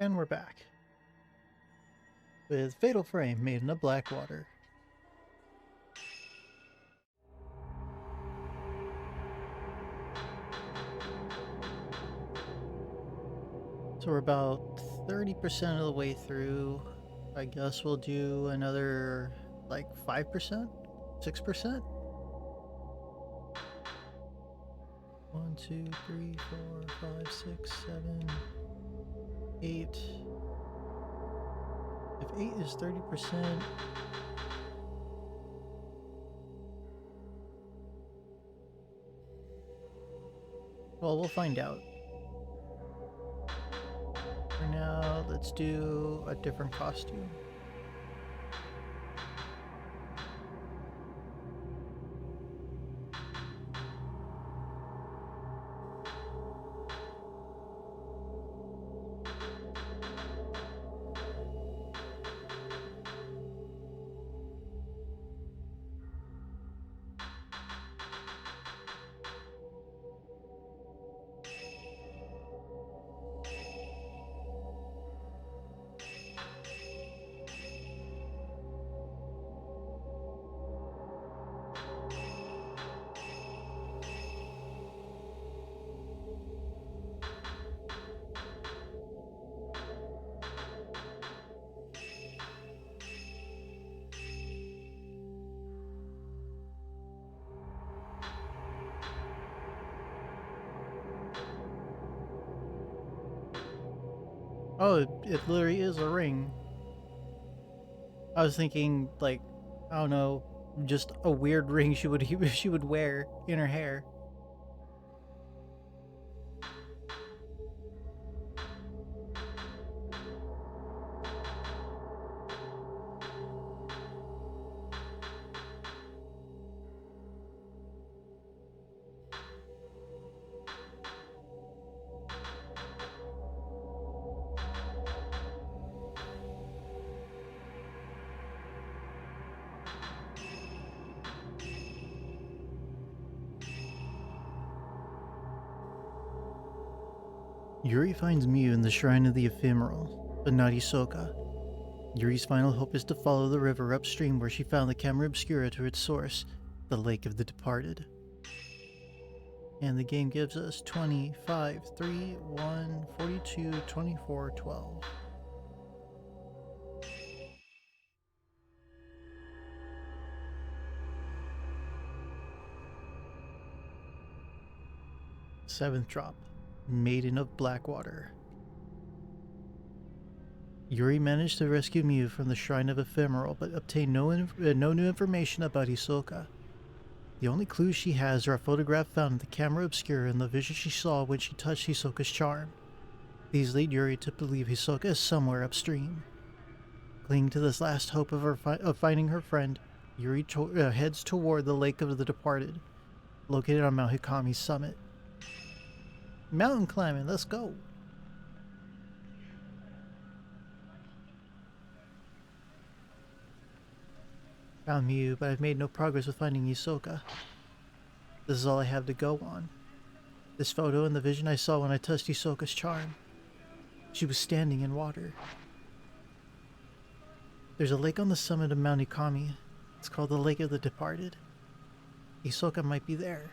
And we're back with Fatal Frame, Maiden of Blackwater. So we're about 30% of the way through. I guess we'll do another like 5%, 6%. 1, 2, 3, 4, 5, 6, 7, 8. If 8 is 30%, well, we'll find out. For now, let's do a different costume. Oh, it literally is a ring. I was thinking, like, I don't know, just a weird ring she would wear in her hair. Yuri finds Mew in the Shrine of the Ephemeral, but not Hisoka. Yuri's final hope is to follow the river upstream where she found the Camera Obscura to its source, the Lake of the Departed. And the game gives us 25, 3, 1, 42, 24, 12. Seventh drop, Maiden of Blackwater. Yuri managed to rescue Mew from the Shrine of Ephemeral, but obtained no new information about Hisoka. The only clues she has are a photograph found in the Camera Obscura and the vision she saw when she touched Hisoka's charm. These lead Yuri to believe Hisoka is somewhere upstream. Clinging to this last hope of finding her friend, Yuri heads toward the Lake of the Departed, located on Mount Hikami's summit. Mountain climbing, let's go! Found Mew, but I've made no progress with finding Hisoka. This is all I have to go on. This photo and the vision I saw when I touched Hisoka's charm. She was standing in water. There's a lake on the summit of Mount Hikami. It's called the Lake of the Departed. Hisoka might be there.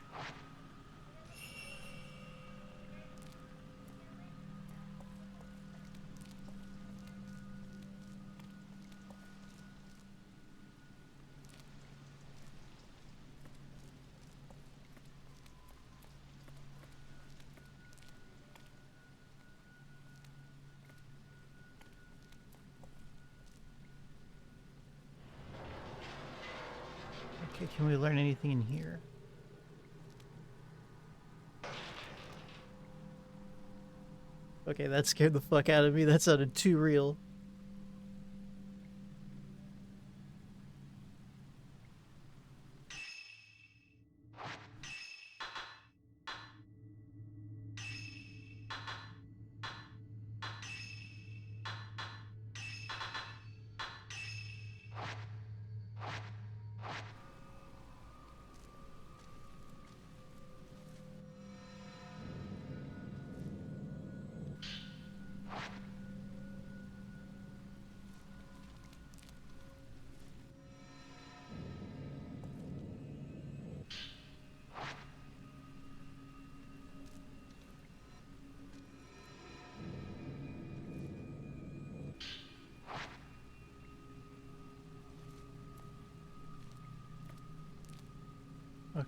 Okay, can we learn anything in here? Okay, that scared the fuck out of me. That sounded too real.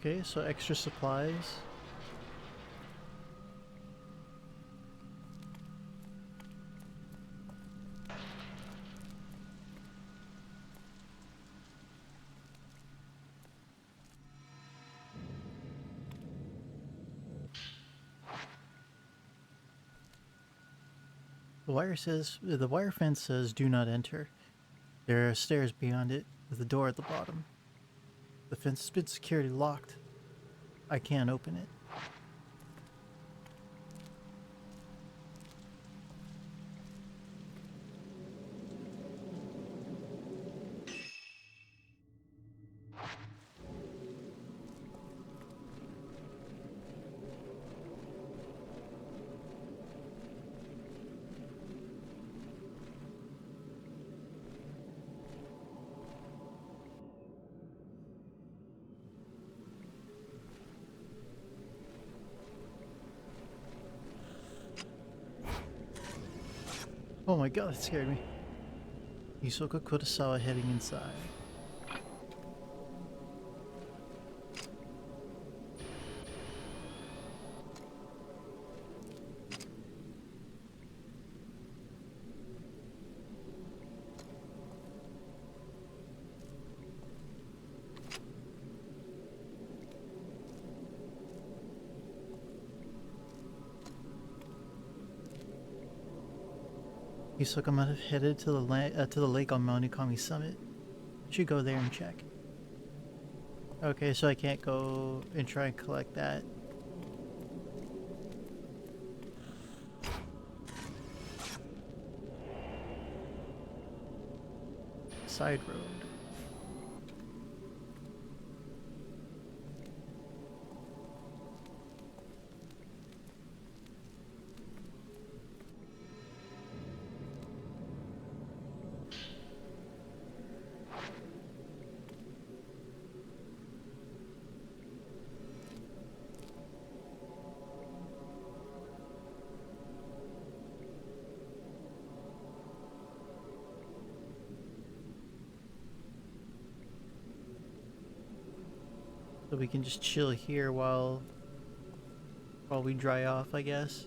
Okay, so extra supplies. The wire fence says do not enter. There are stairs beyond it with a door at the bottom. The fence has been securely locked. I can't open it. Oh my god, that scared me. Yusoka Kurosawa heading inside. Yusoka might have headed to the lake on Mount Ikami Summit. Should go there and check. Okay, so I can't go and try and collect that. Side road. So we can just chill here while we dry off, I guess.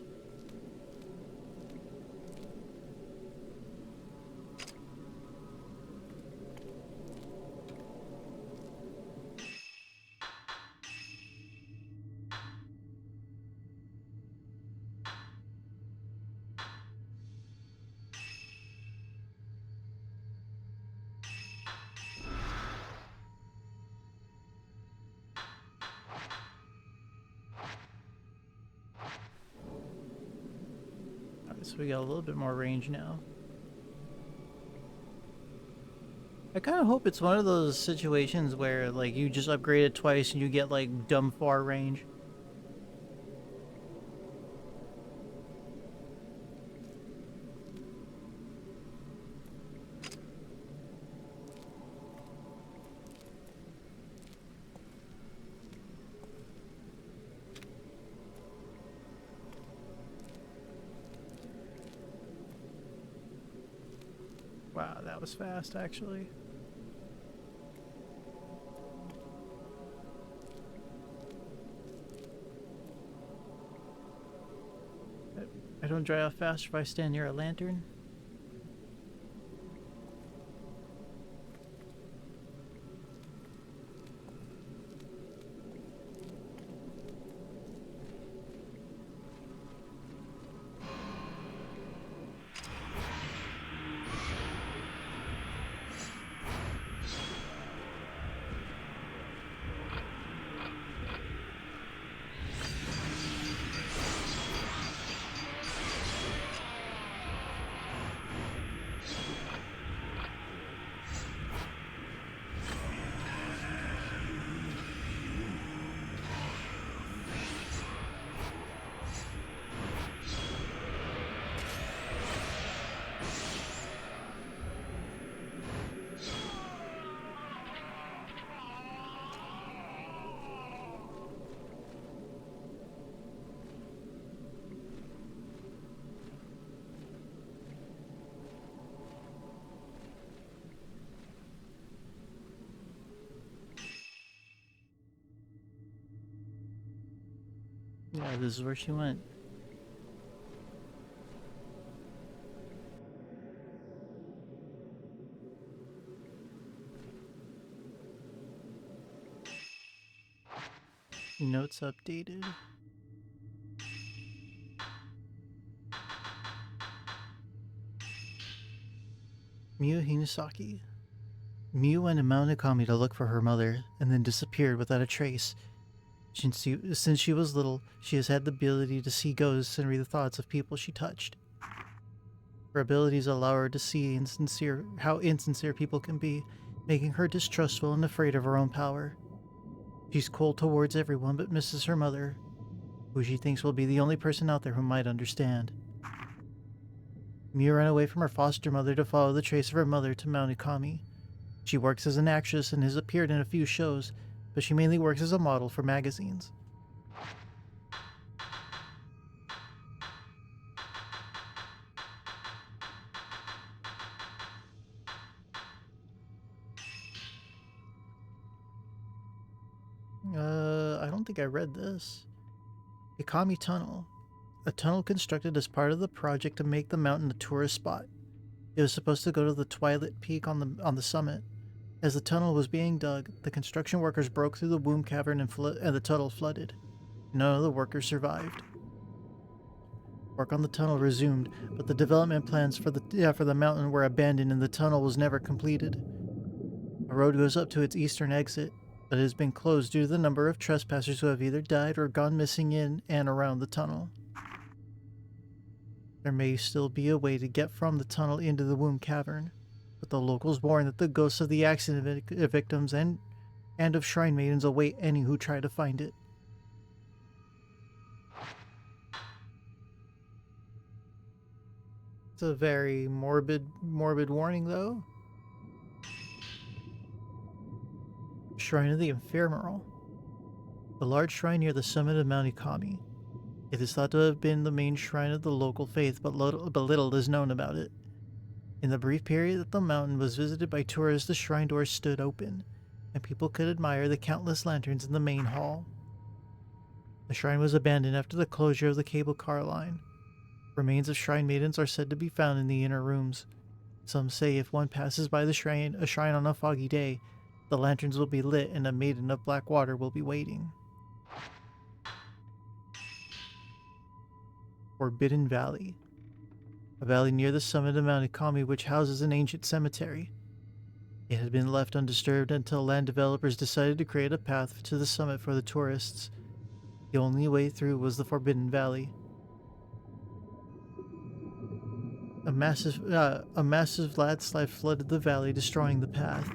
Alright, so we got a little bit more range now. I kind of hope it's one of those situations where, like, you just upgrade it twice and you get, like, dumb far range. Wow, that was fast, actually. I don't dry off faster if I stand near a lantern. Yeah, this is where she went. Notes updated. Miu Hinasaki. Miu went to Mount Ikami to look for her mother, and then disappeared without a trace. Since she was little, she has had the ability to see ghosts and read the thoughts of people she touched. Her abilities allow her to see how insincere people can be, making her distrustful and afraid of her own power. She's cold towards everyone but misses her mother, who she thinks will be the only person out there who might understand. Miu ran away from her foster mother to follow the trace of her mother to Mount Ikami. She works as an actress and has appeared in a few shows, but she mainly works as a model for magazines. I don't think I read this. Ikami Tunnel. A tunnel constructed as part of the project to make the mountain a tourist spot. It was supposed to go to the Twilight Peak on the summit. As the tunnel was being dug, the construction workers broke through the womb cavern and the tunnel flooded. None of the workers survived. Work on the tunnel resumed, but the development plans for the mountain were abandoned and the tunnel was never completed. A road goes up to its eastern exit, but it has been closed due to the number of trespassers who have either died or gone missing in and around the tunnel. There may still be a way to get from the tunnel into the womb cavern, but the locals warn that the ghosts of the accident victims and of shrine maidens await any who try to find it. It's a very morbid warning, though. Shrine of the Ephemeral. The large shrine near the summit of Mount Ikami. It is thought to have been the main shrine of the local faith, but little is known about it. In the brief period that the mountain was visited by tourists, the shrine doors stood open, and people could admire the countless lanterns in the main hall. The shrine was abandoned after the closure of the cable car line. Remains of shrine maidens are said to be found in the inner rooms. Some say if one passes by a shrine on a foggy day, the lanterns will be lit and a maiden of black water will be waiting. Forbidden Valley. A valley near the summit of Mount Ikami which houses an ancient cemetery. It had been left undisturbed until land developers decided to create a path to the summit for the tourists. The only way through was the Forbidden Valley. A massive landslide flooded the valley, destroying the path.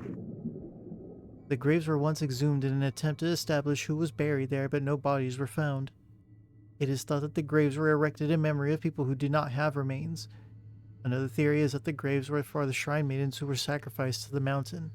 The graves were once exhumed in an attempt to establish who was buried there, but no bodies were found. It is thought that the graves were erected in memory of people who did not have remains. Another theory is that the graves were for the shrine maidens who were sacrificed to the mountain.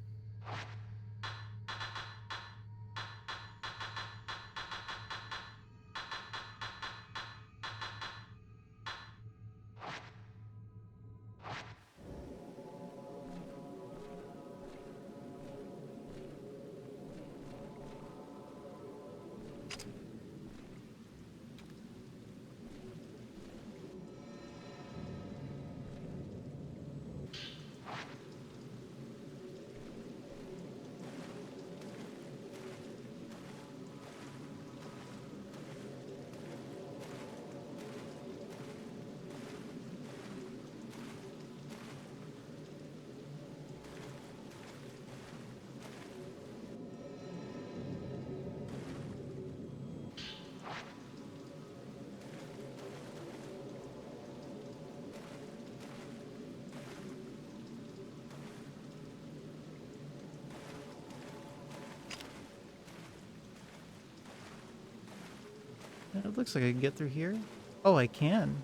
It looks like I can get through here. Oh, I can.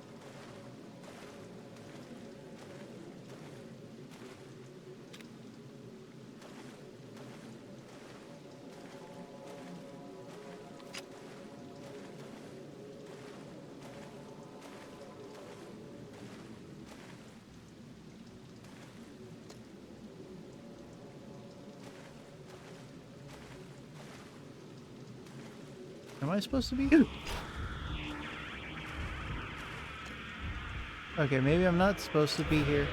Am I supposed to be? Okay, maybe I'm not supposed to be here.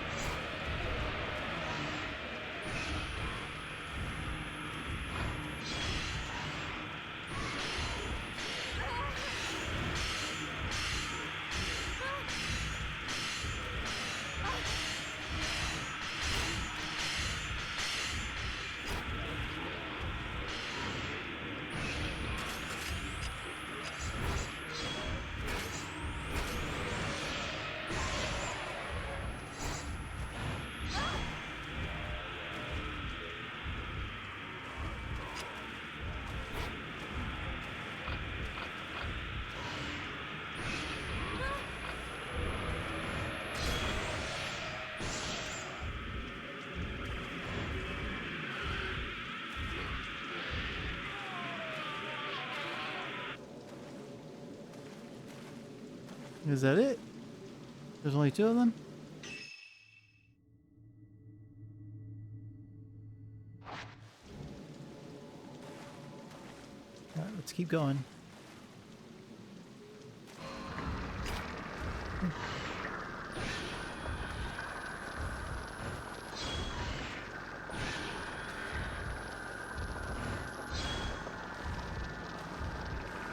Is that it? There's only two of them? Alright, let's keep going.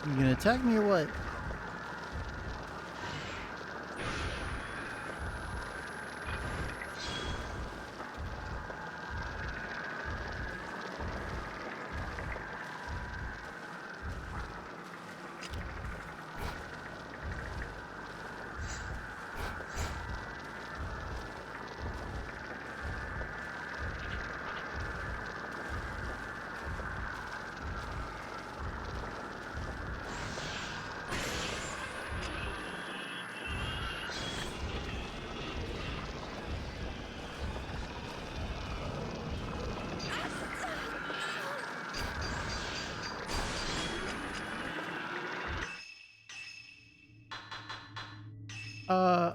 You gonna attack me or what?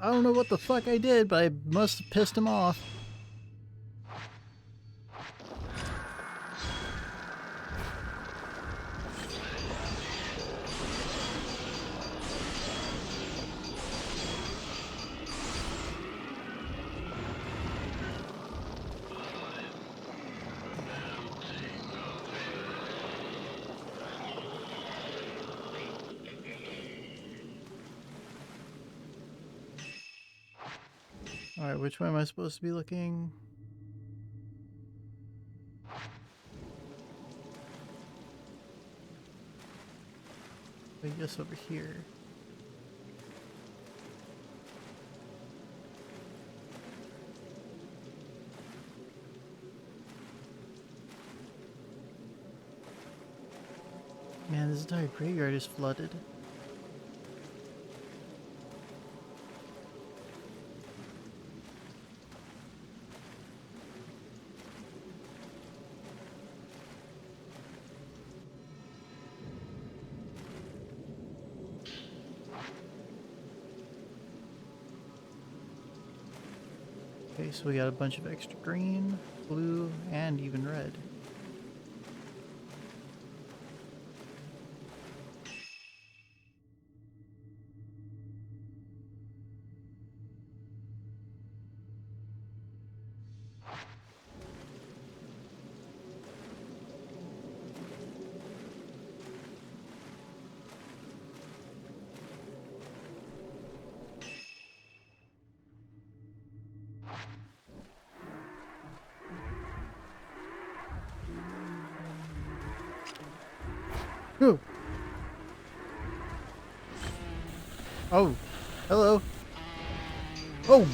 I don't know what the fuck I did, but I must have pissed him off. Alright, which way am I supposed to be looking? I guess over here. Man, this entire graveyard is flooded. Okay, so we got a bunch of extra green, blue, and even red. Ooh. Oh, hello. Oh!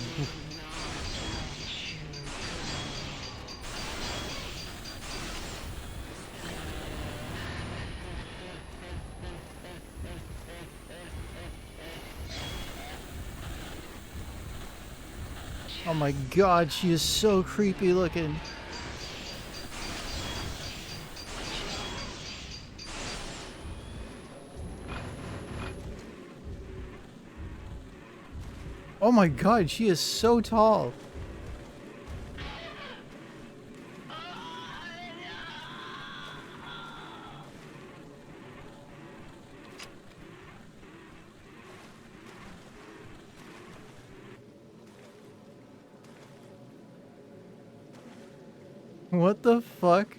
Oh my god, she is so creepy looking. Oh my god, she is so tall. What the fuck?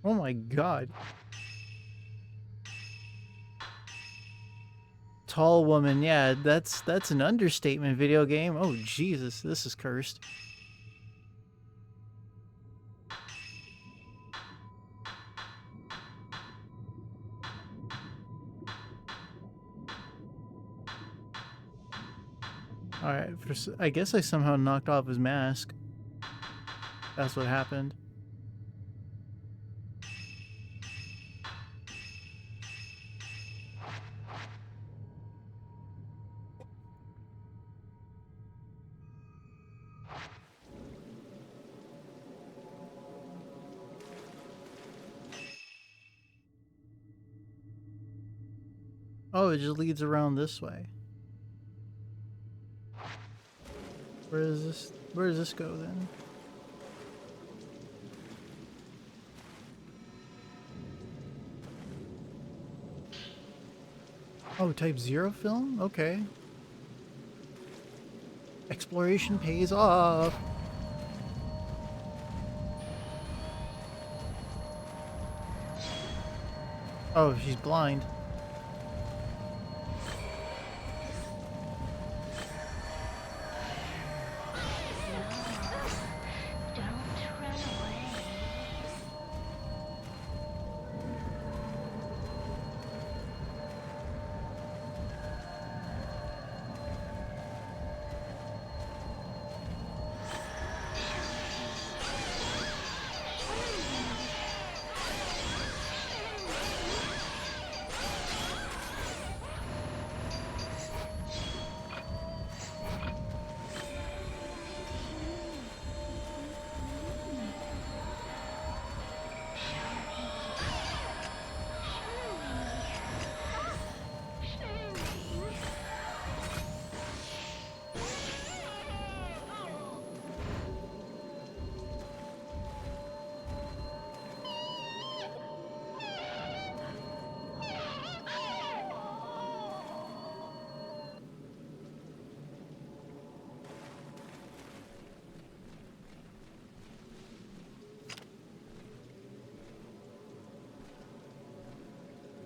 Oh my god. Tall woman, yeah, that's an understatement, video game. Oh Jesus, this is cursed. Alright, I guess I somehow knocked off his mask. That's what happened. Oh, it just leads around this way. Where does this go then? Oh, Type 0 film? Okay. Exploration pays off. Oh, she's blind.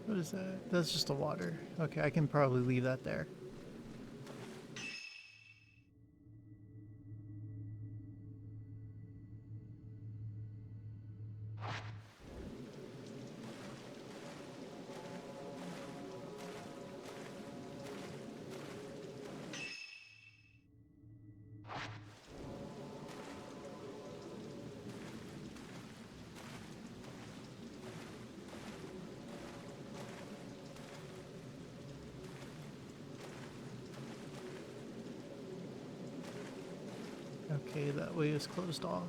What is that? That's just the water. Okay, I can probably leave that there. Okay, that way is closed off.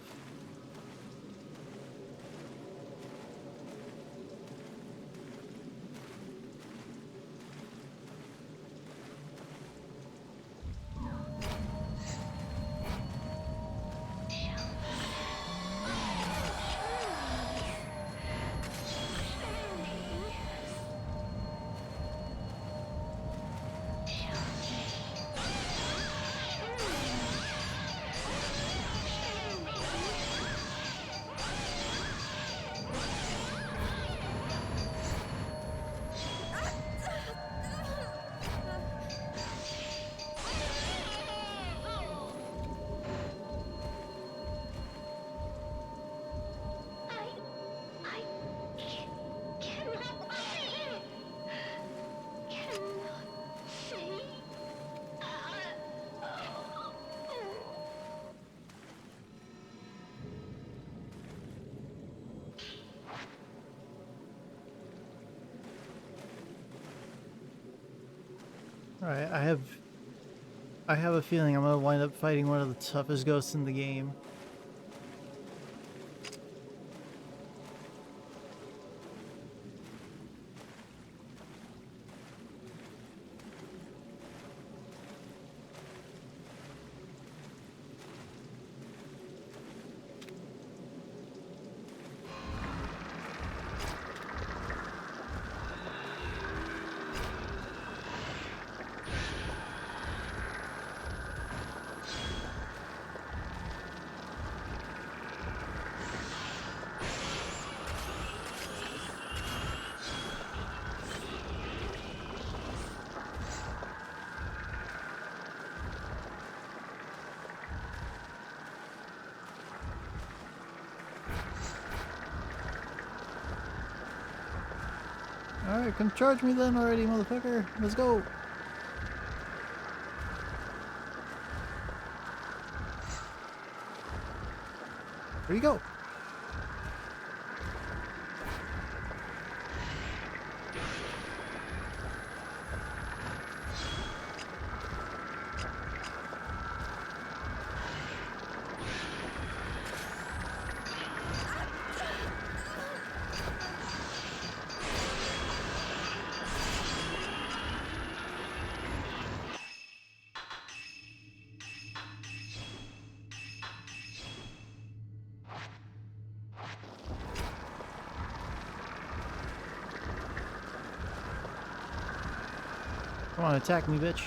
Alright, I have a feeling I'm gonna wind up fighting one of the toughest ghosts in the game. Alright, come charge me then already, motherfucker. Let's go. Where you go? Come on, attack me, bitch.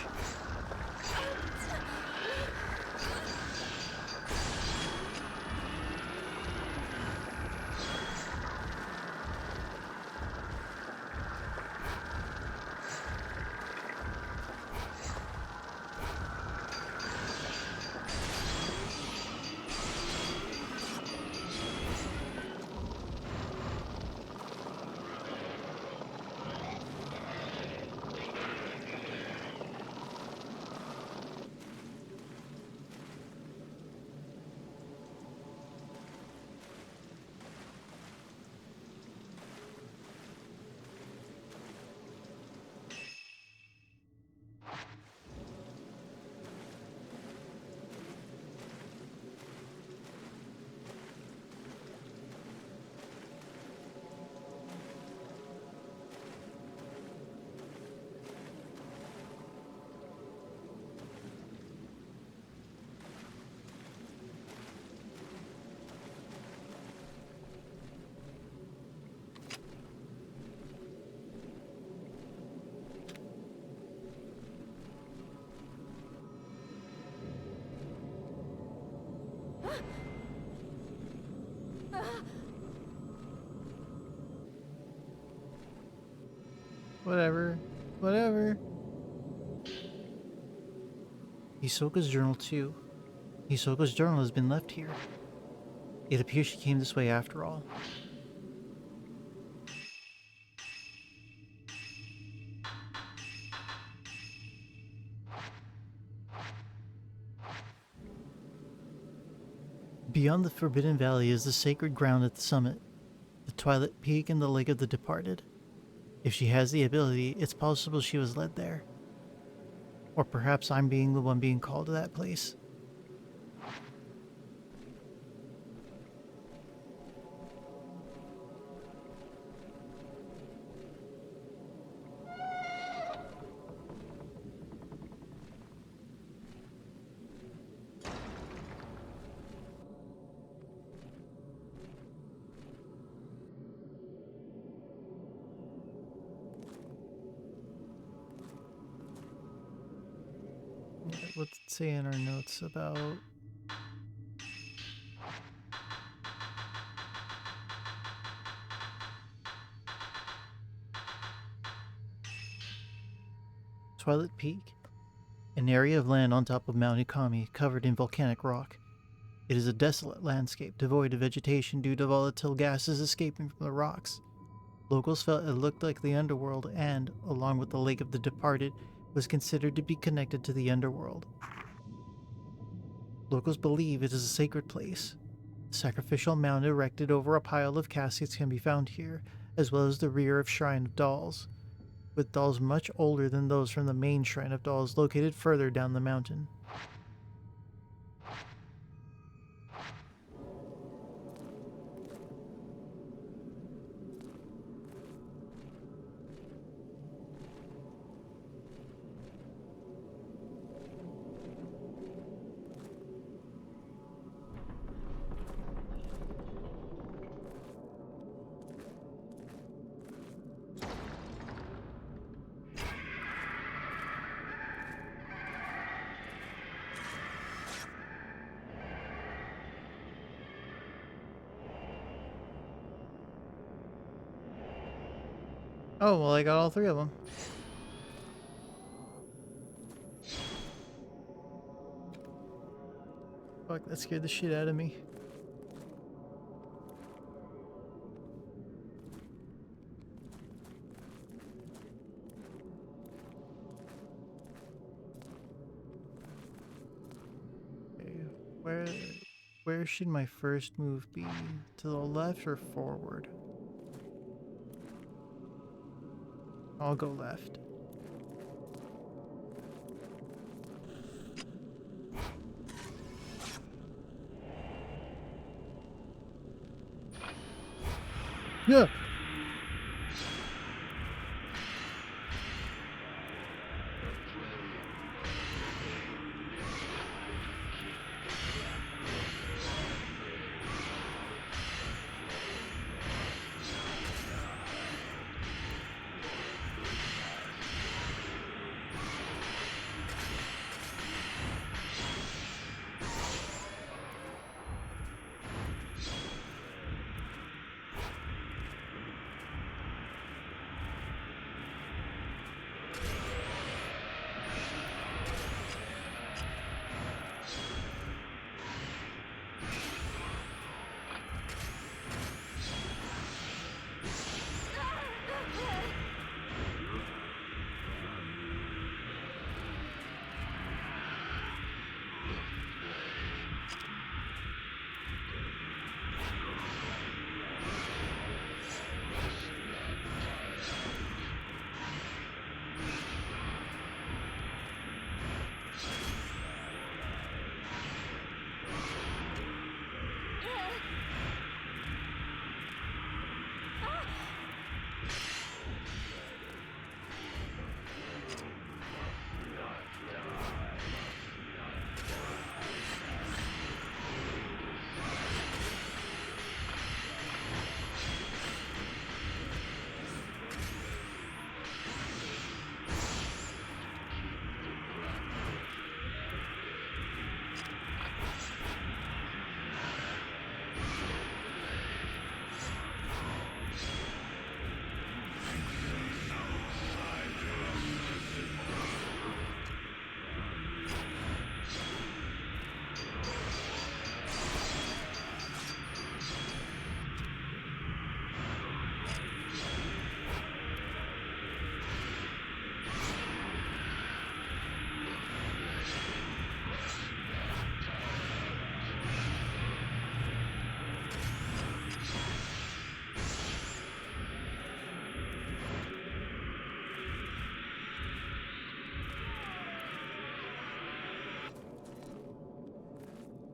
Whatever. Whatever. Hisoka's journal too. Hisoka's journal has been left here. It appears she came this way after all. Beyond the Forbidden Valley is the sacred ground at the summit, the Twilight Peak and the Lake of the Departed. If she has the ability, it's possible she was led there. Or perhaps I'm being the one being called to that place. What's it say in our notes about... Twilight Peak, an area of land on top of Mount Ikami covered in volcanic rock. It is a desolate landscape devoid of vegetation due to volatile gases escaping from the rocks. Locals felt it looked like the underworld and, along with the Lake of the Departed, was considered to be connected to the underworld. Locals believe it is a sacred place. A sacrificial mound erected over a pile of caskets can be found here, as well as the rear of Shrine of Dolls, with dolls much older than those from the main Shrine of Dolls located further down the mountain. Oh, well, I got all three of them. Fuck, that scared the shit out of me. Where should my first move be? To the left or forward? I'll go left. Yeah.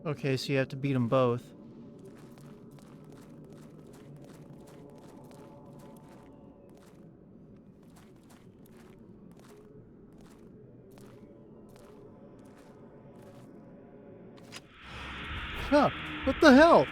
Okay, so you have to beat them both. Huh, what the hell?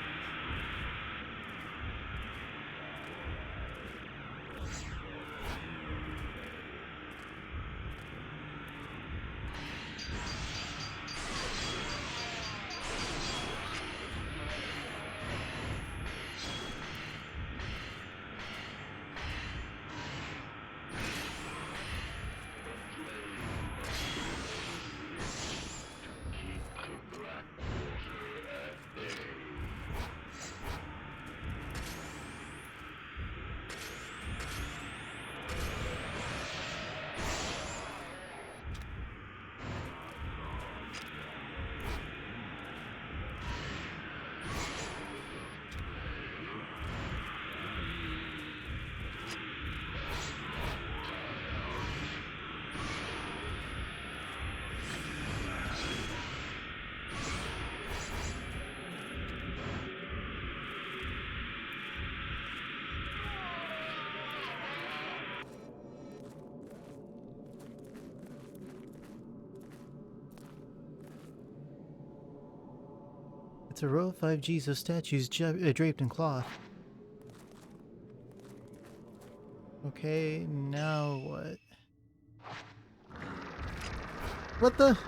It's a row of 5 Jesus statues draped in cloth. Okay, now what? What the?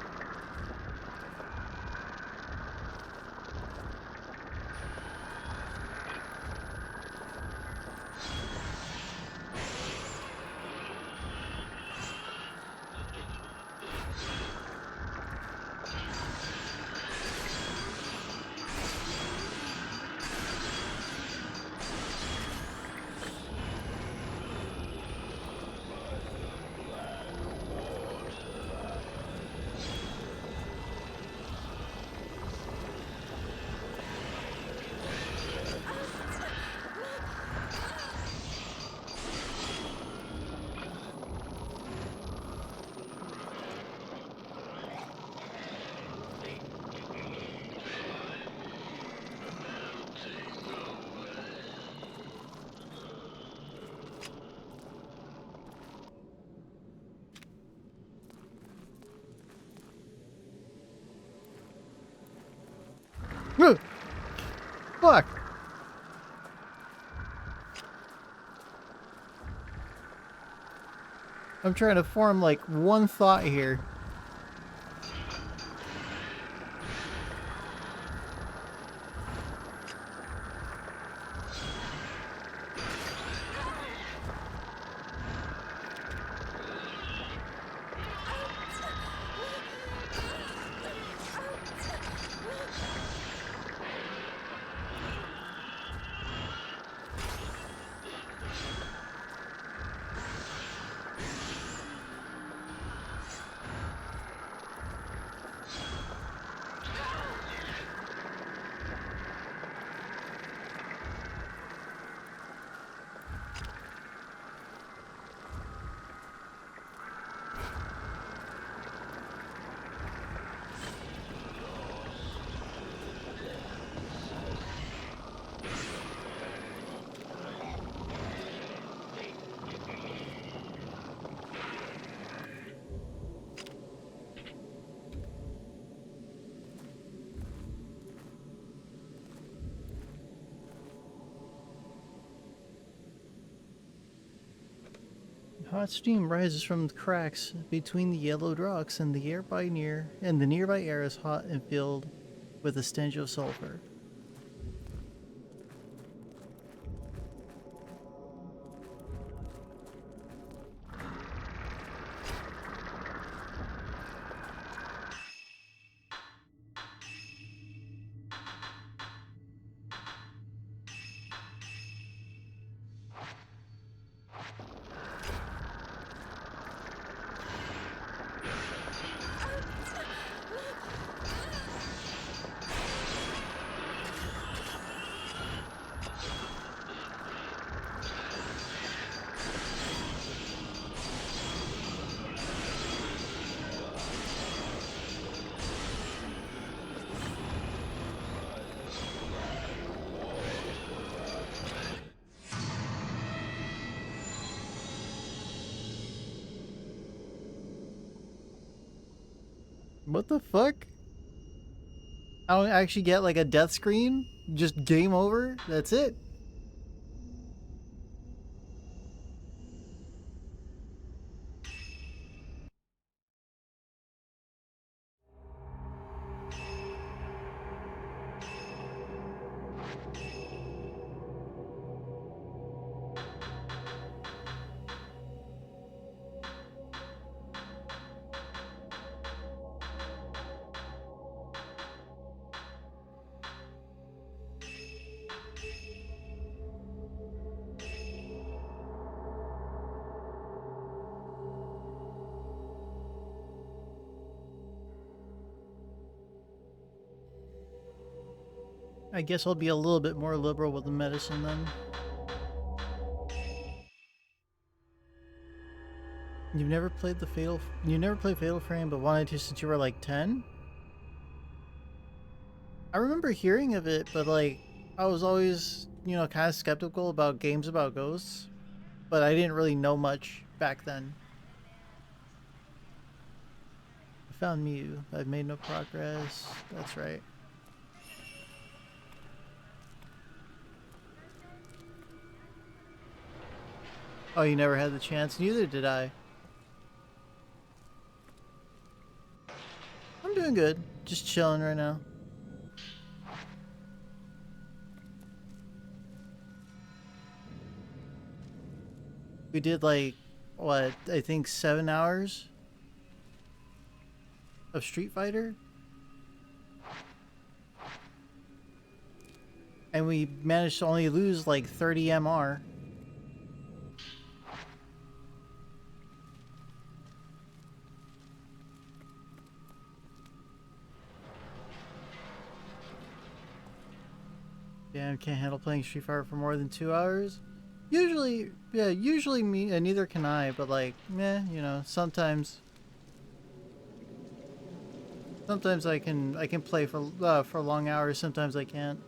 Fuck! I'm trying to form like one thought here. Hot steam rises from the cracks between the yellowed rocks, and the nearby air is hot and filled with a stench of sulfur. What the fuck? I don't actually get like a death screen? Just game over? That's it? I guess I'll be a little bit more liberal with the medicine then. You never played Fatal Frame but wanted to since you were like 10? I remember hearing of it, but like I was always, kind of skeptical about games about ghosts, but I didn't really know much back then. I found Mew. I've made no progress. That's right. Oh, you never had the chance? Neither did I. I'm doing good. Just chilling right now. We did like, what, I think 7 hours of Street Fighter? And we managed to only lose like 30 MR. Damn, can't handle playing Street Fighter for more than 2 hours? Usually me, neither can I, but like, sometimes I can play for long hours, sometimes I can't.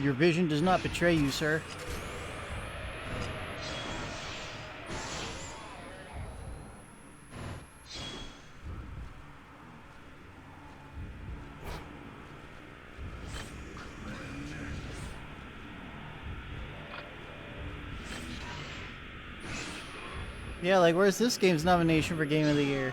Your vision does not betray you, sir. Yeah, like, where's this game's nomination for Game of the Year?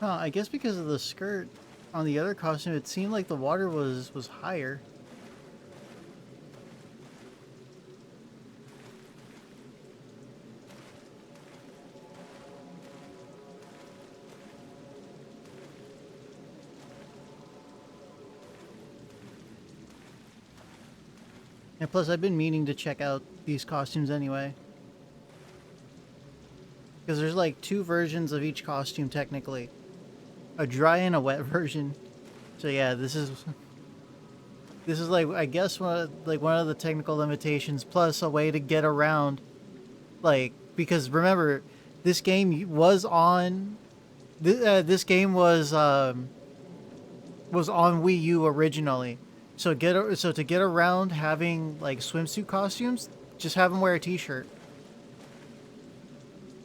Huh, I guess because of the skirt on the other costume, it seemed like the water was higher. And plus, I've been meaning to check out these costumes anyway. Because there's like 2 versions of each costume, technically. A dry and a wet version. So yeah, this is like, I guess, one of the technical limitations, plus a way to get around, like, because remember, this game was on this game was on Wii U originally. So to get around having like swimsuit costumes, just have them wear a t-shirt.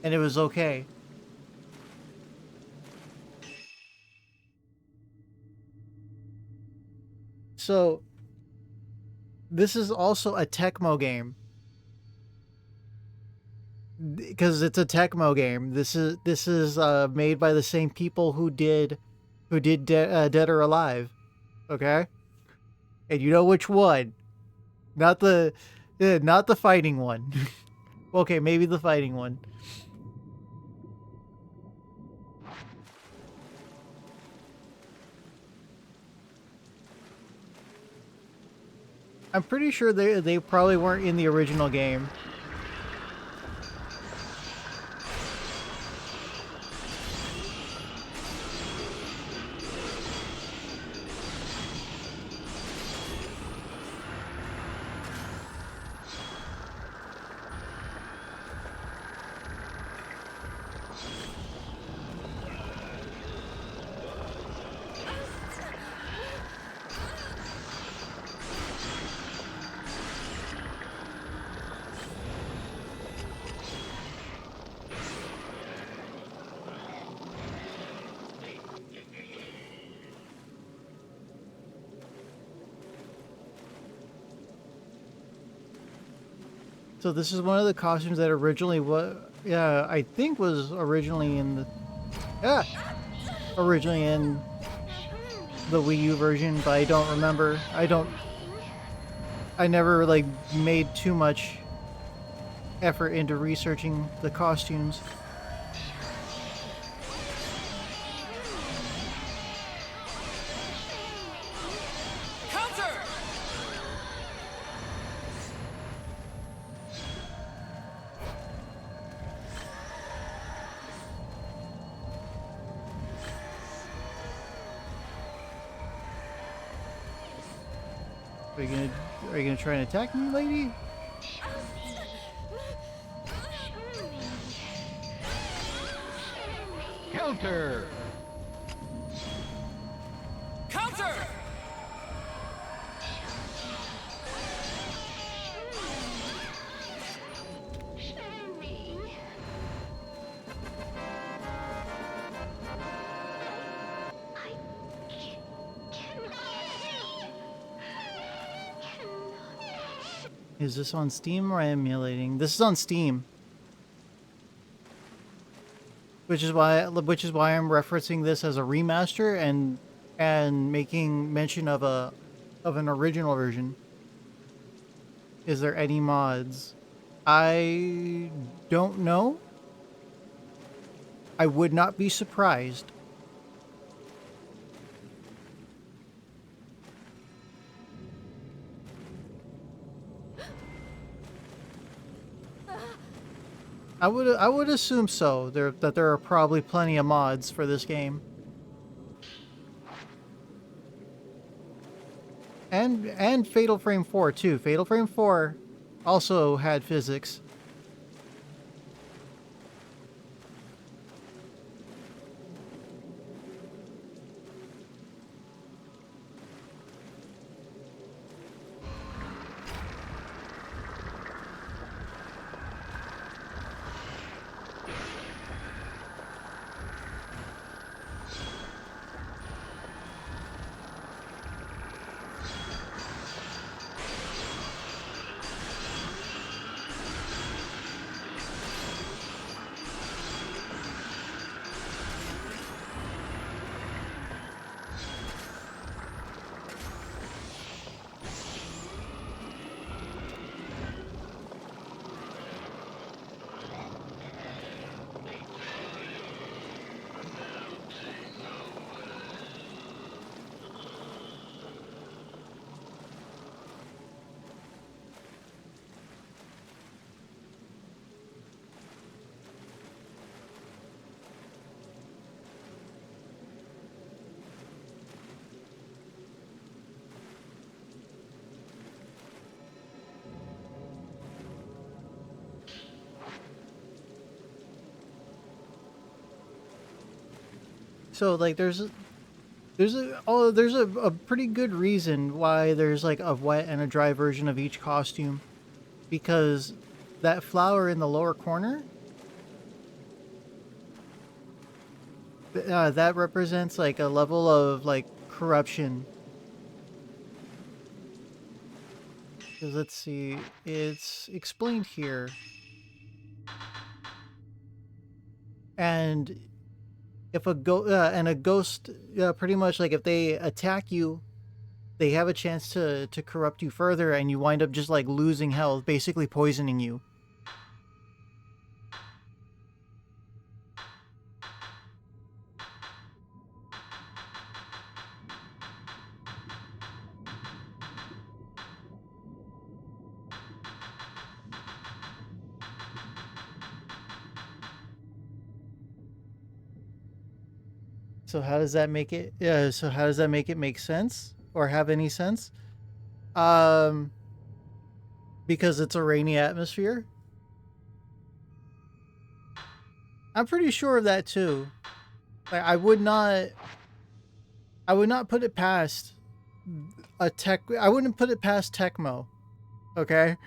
And it was okay. So this is also a Tecmo game. Because it's a Tecmo game. This is made by the same people who did Dead or Alive. Okay? And you know which one? Not the fighting one. Okay, maybe the fighting one. I'm pretty sure they probably weren't in the original game. So this is one of the costumes that originally I think was originally in the originally in the Wii U version, but I don't remember. I never like made too much effort into researching the costumes. Are you gonna try and attack me, lady? Counter! Counter! Is this on Steam or emulating? This is on Steam. which is why I'm referencing this as a remaster and making mention of an original version. Is there any mods? I don't know. I would not be surprised. I would assume so. There are probably plenty of mods for this game. And Fatal Frame 4 too. Fatal Frame 4 also had physics. So like there's a pretty good reason why there's like a wet and a dry version of each costume, because that flower in the lower corner, that represents like a level of like corruption. 'Cause let's see, it's explained here, and if a ghost, pretty much like if they attack you, they have a chance to corrupt you further, and you wind up just like losing health, basically poisoning you. So how does that make it? So how does that make it make sense or have any sense? Um, because it's a rainy atmosphere. I'm pretty sure of that too. Like I would not put it past a tech. I wouldn't put it past Tecmo. Okay,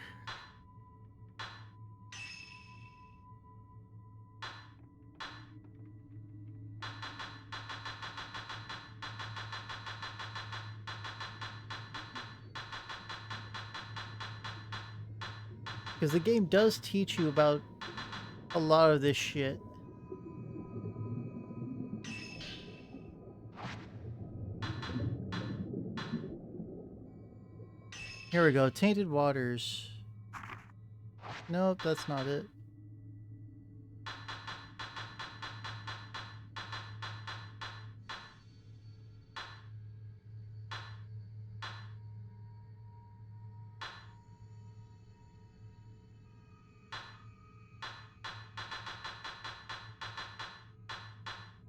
because the game does teach you about a lot of this shit. Here we go. Tainted waters. Nope, that's not it.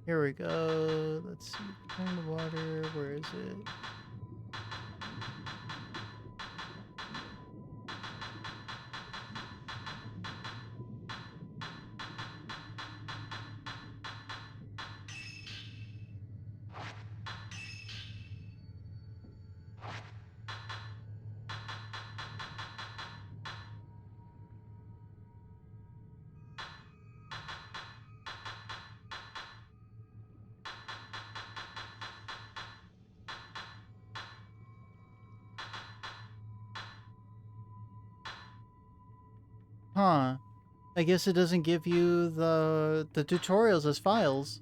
Here we go. Let's see. Tainted water. Where is it? Huh. I guess it doesn't give you the tutorials as files.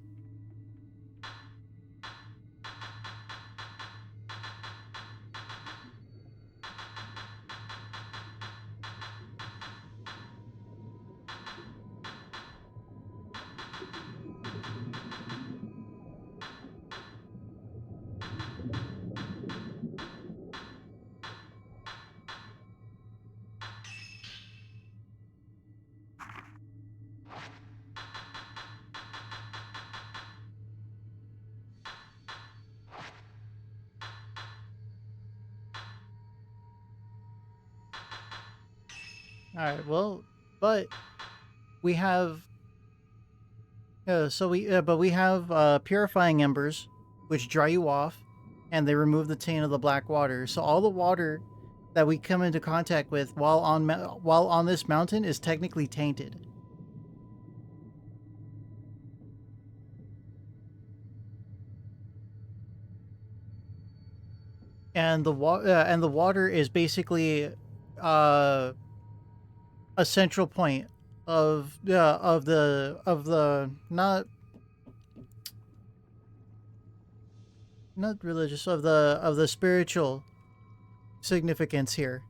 All right, well, but we have but we have purifying embers, which dry you off, and they remove the taint of the black water. So all the water that we come into contact with while on this mountain is technically tainted. And the water is basically uh, a central point of the not religious of the spiritual significance here.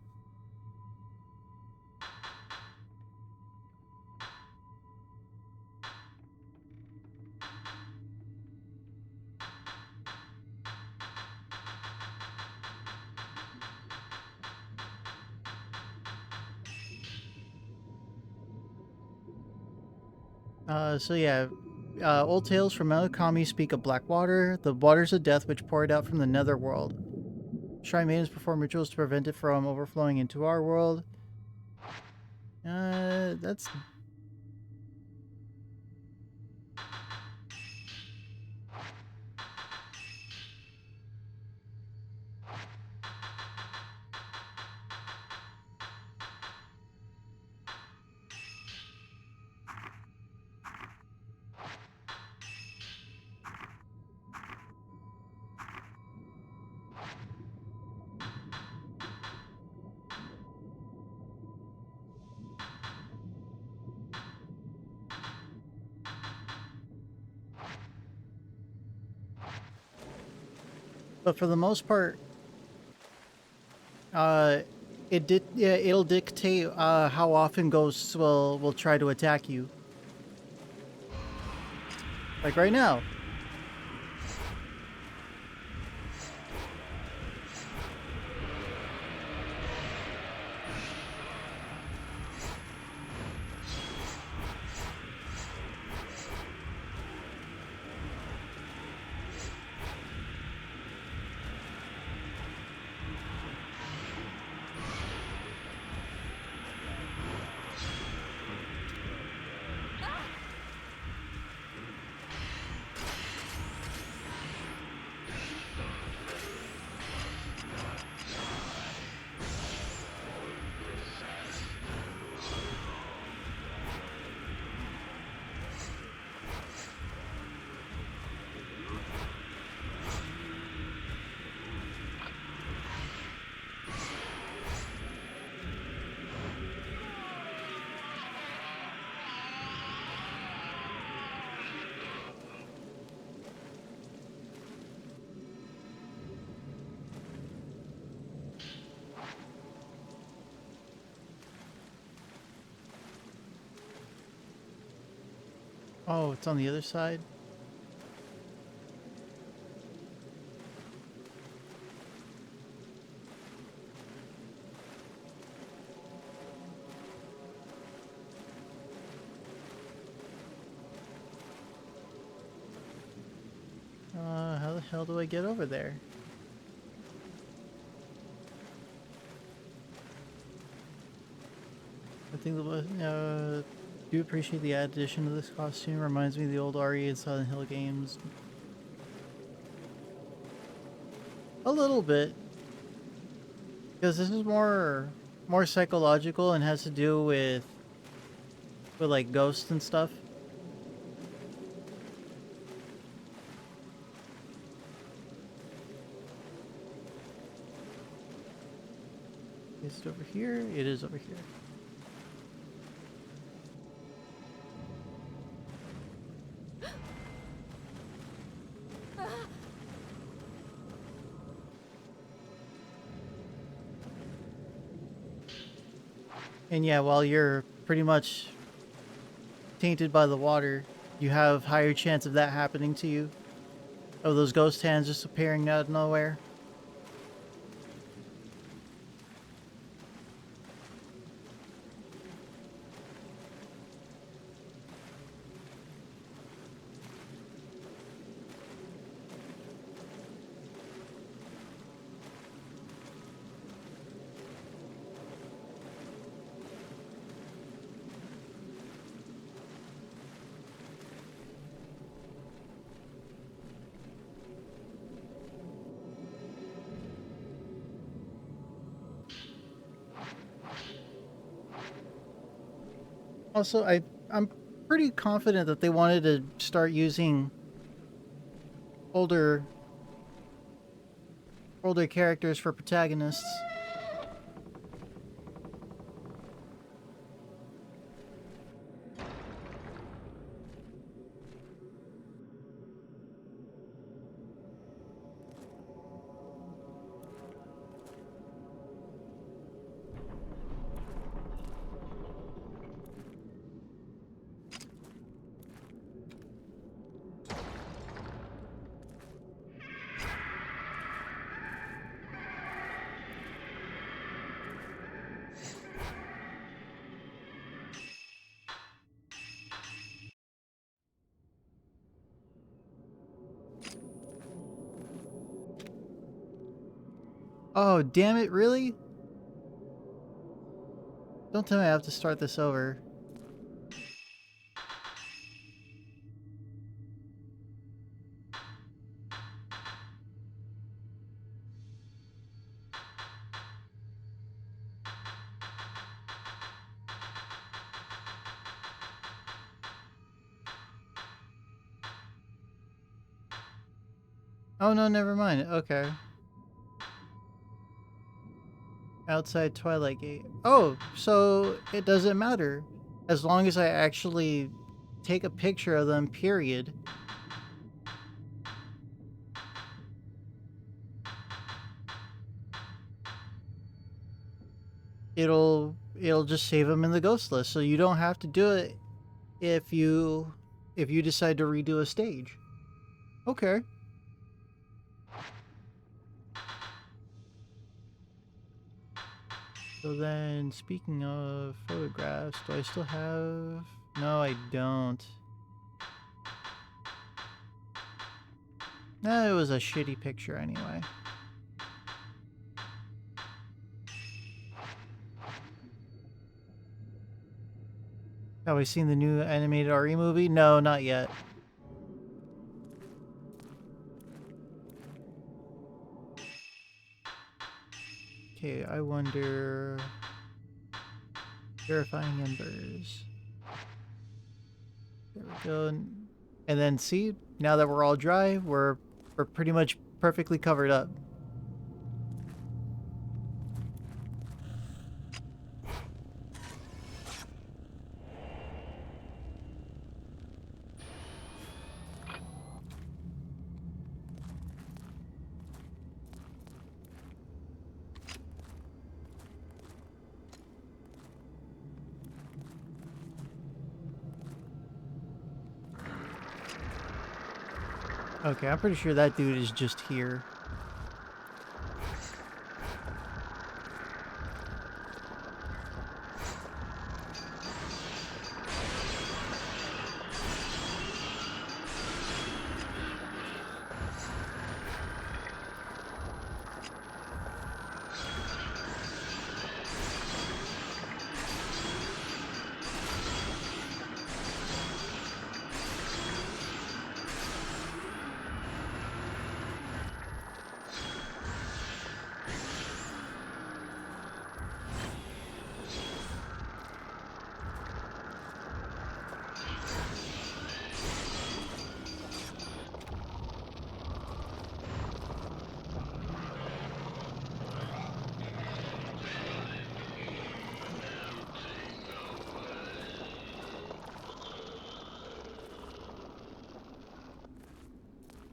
So yeah, old tales from Melakami speak of black water, the waters of death which poured out from the netherworld. Shrine maidens perform rituals to prevent it from overflowing into our world. That's but for the most part, uh, it'll dictate how often ghosts will try to attack you. Like right now. Oh, it's on the other side. How the hell do I get over there? I think do appreciate the addition to this costume. Reminds me of the old RE and Silent Hill games. A little bit, because this is more psychological and has to do with like ghosts and stuff. Is it over here? It is over here. And yeah, while you're pretty much tainted by the water, you have higher chance of that happening to you. Of those ghost hands just appearing out of nowhere. Also, I'm pretty confident that they wanted to start using older older characters for protagonists. Oh, damn it, really? Don't tell me I have to start this over. Oh no, never mind. Okay. Outside Twilight Gate. Oh, so it doesn't matter. As long as I actually take a picture of them, period. It'll just save them in the ghost list. So you don't have to do it if you decide to redo a stage. Okay. So then, speaking of photographs, do I still have... No, I don't. No, it was a shitty picture anyway. Have we seen the new animated RE movie? No, not yet. Okay, I wonder... Purifying embers. There we go. And then see, now that we're all dry, we're pretty much perfectly covered up. Okay, I'm pretty sure that dude is just here.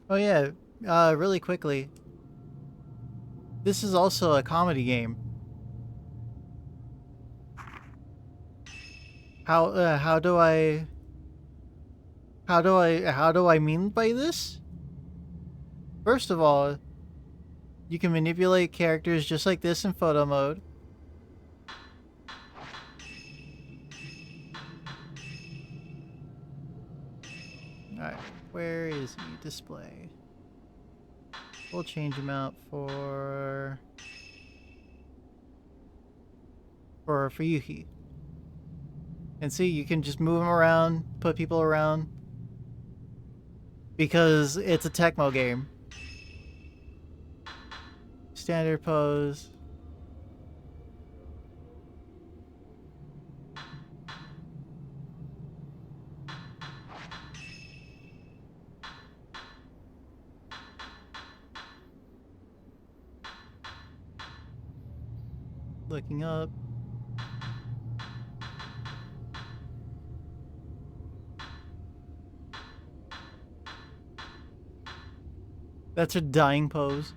Oh yeah, really quickly. This is also a comedy game. How do I mean by this? First of all, you can manipulate characters just like this in photo mode. Alright, where is he? Display. We'll change him out for Yuki. And see, you can just move him around, put people around. Because it's a Tecmo game. Standard pose. Looking up. That's her dying pose.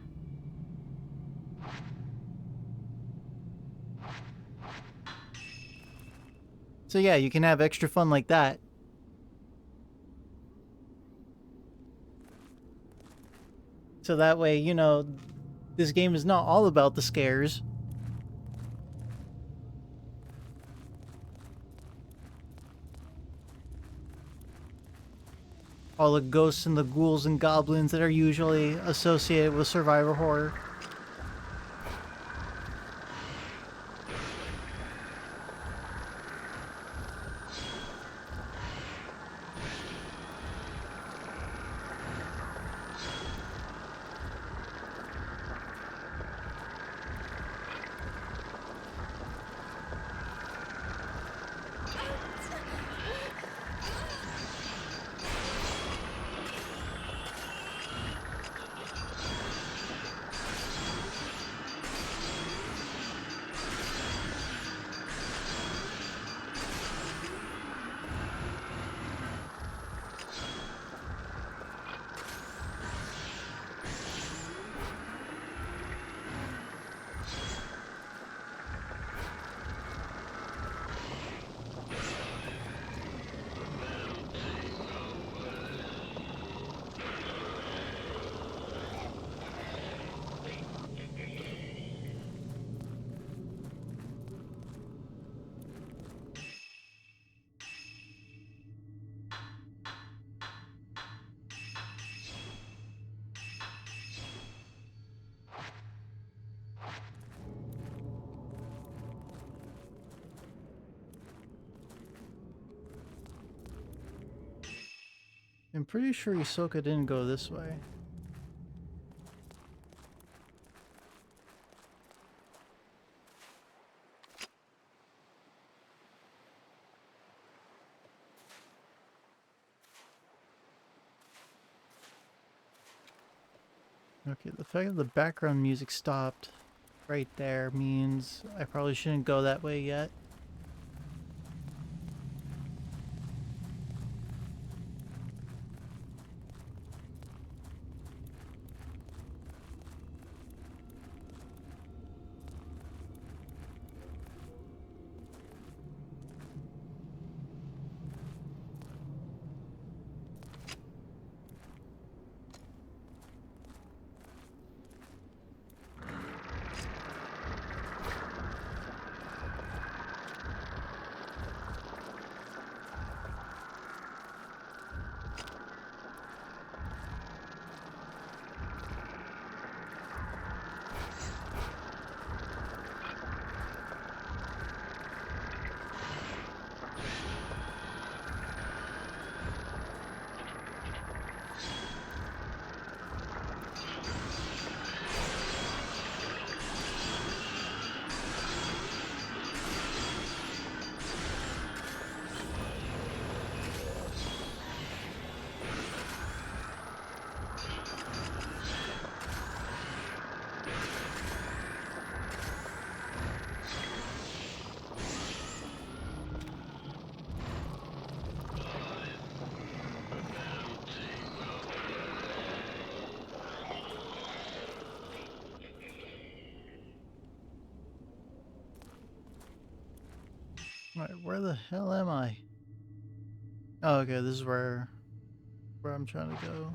So yeah, you can have extra fun like that. So that way, you know, this game is not all about the scares. All the ghosts and the ghouls and goblins that are usually associated with survivor horror. I'm pretty sure Hisoka didn't go this way. Okay, the fact that the background music stopped right there means I probably shouldn't go that way yet. Right, where the hell am I? Oh, okay, this is where I'm trying to go.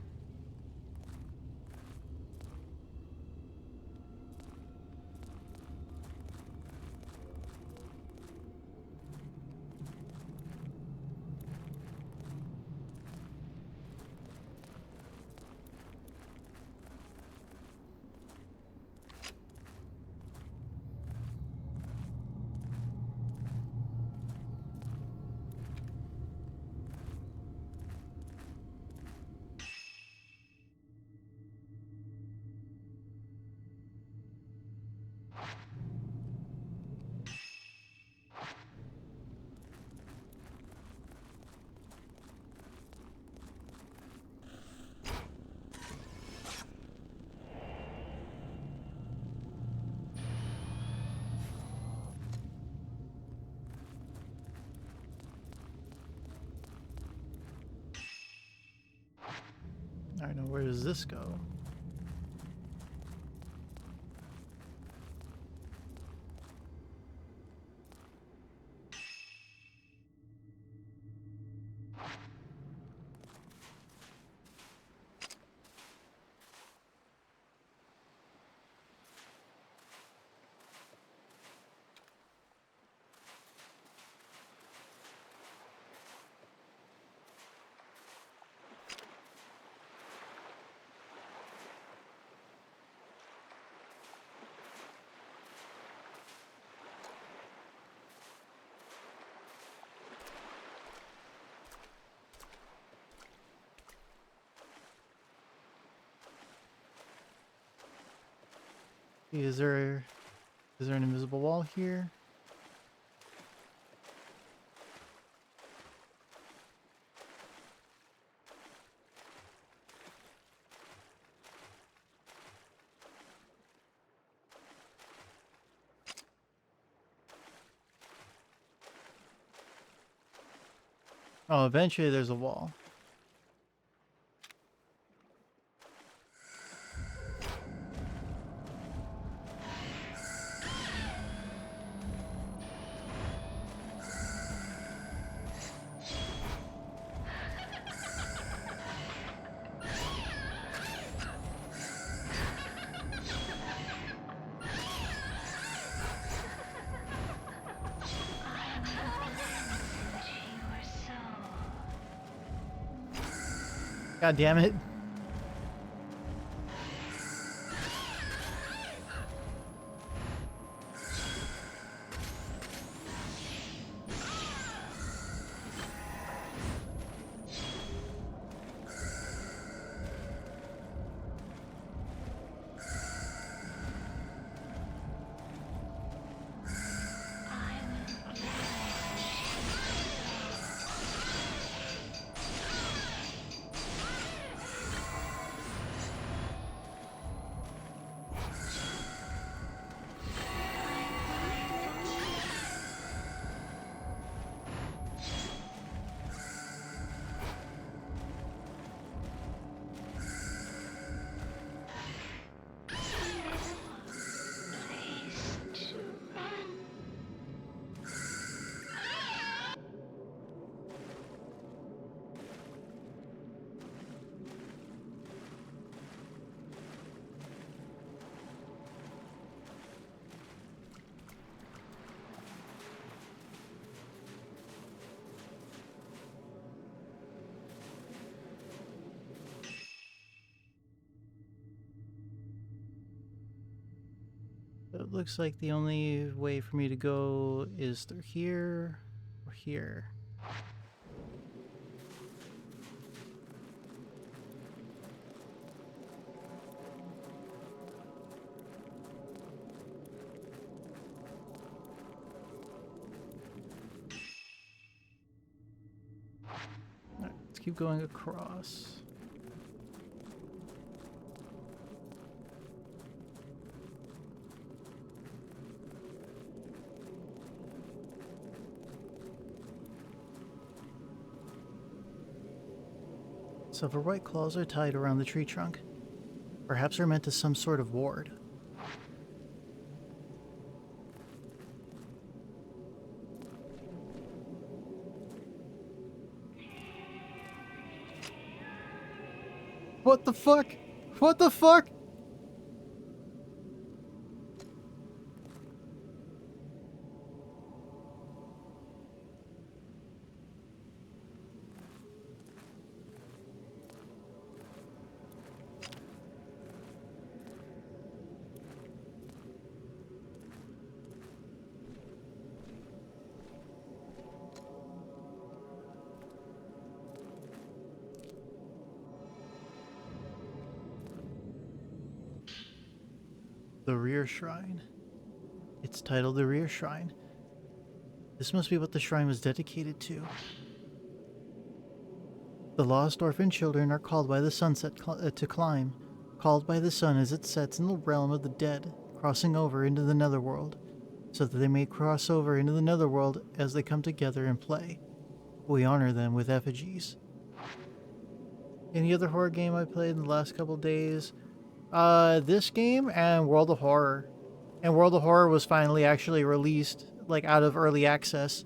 Alright, now where does this go? Is there an invisible wall here? Oh, eventually there's a wall. God damn it. It looks like the only way for me to go is through here or here. Alright, let's keep going across. Silver white claws are tied around the tree trunk. Perhaps they're meant as some sort of ward. What the fuck? What the fuck? The Rear Shrine. It's titled The Rear Shrine. This must be what the shrine was dedicated to. The lost orphan children are called by the sunset to climb, called by the sun as it sets in the realm of the dead, crossing over into the netherworld, so that they may cross over into the netherworld as they come together and play. We honor them with effigies. Any other horror game I played in the last couple days? This game and World of Horror. And World of Horror was finally actually released, like, out of early access.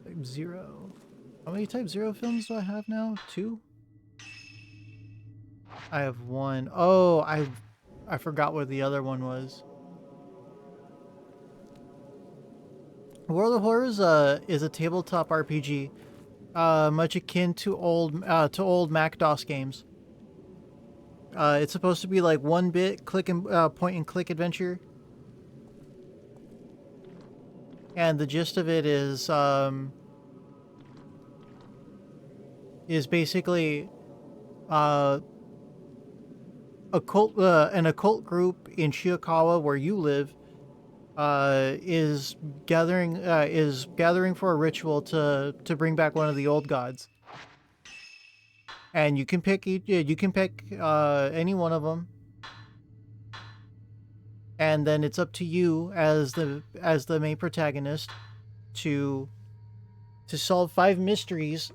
Type 0. How many Type 0 films do I have now? 2? I have 1. Oh, I forgot what the other one was. World of Horror is a tabletop RPG, much akin to old Mac DOS games. It's supposed to be like 1-bit click and point and click adventure, and the gist of it is basically an occult group in Shiokawa, where you live, is gathering for a ritual to bring back one of the old gods. And you can pick any one of them, and then it's up to you as the main protagonist to solve 5 mysteries,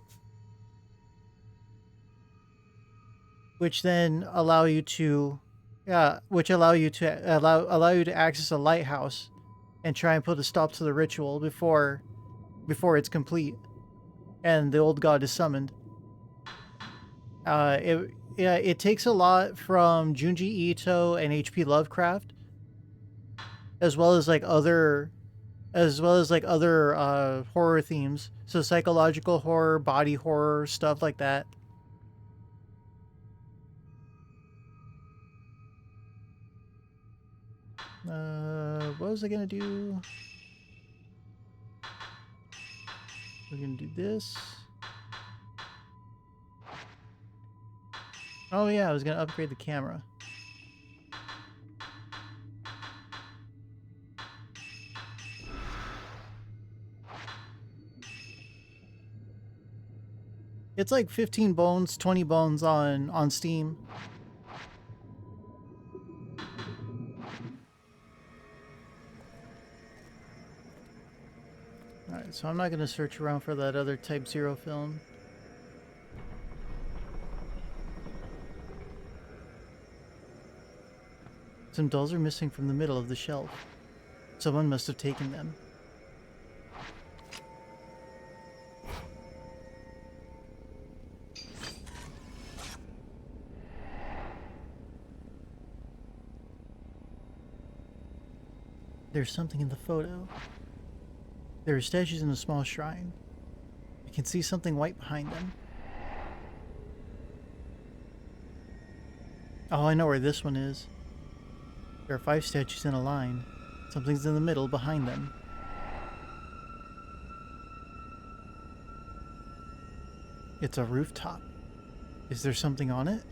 which then allow you to access a lighthouse and try and put a stop to the ritual before it's complete and the old god is summoned. It takes a lot from Junji Ito and H.P. Lovecraft, as well as other horror themes. So psychological horror, body horror, stuff like that. What was I gonna do? We're gonna do this. Oh yeah, I was gonna upgrade the camera. It's like 15 bones, 20 bones on Steam. Alright, so I'm not gonna search around for that other Type 0 film. Some dolls are missing from the middle of the shelf. Someone must have taken them. There's something in the photo. There are statues in a small shrine. I can see something white behind them. Oh, I know where this one is. There are 5 statues in a line. Something's in the middle behind them. It's a rooftop. Is there something on it?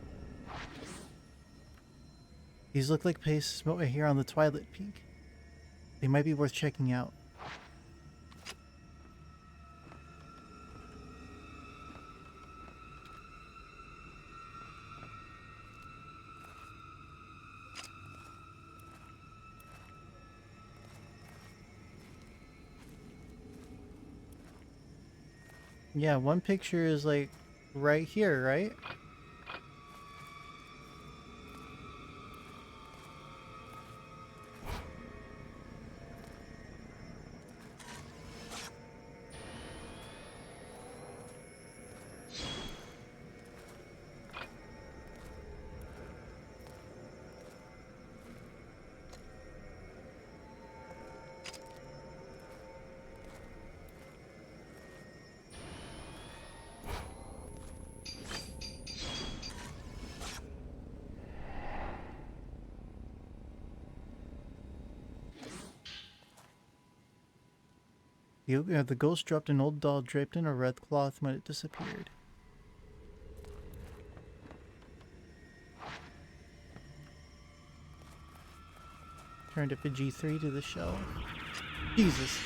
These look like places here on the Twilight Peak. They might be worth checking out. Yeah, one picture is like right here, right? The ghost dropped an old doll draped in a red cloth when it disappeared. Turned effigy 3 to the shelf. Jesus.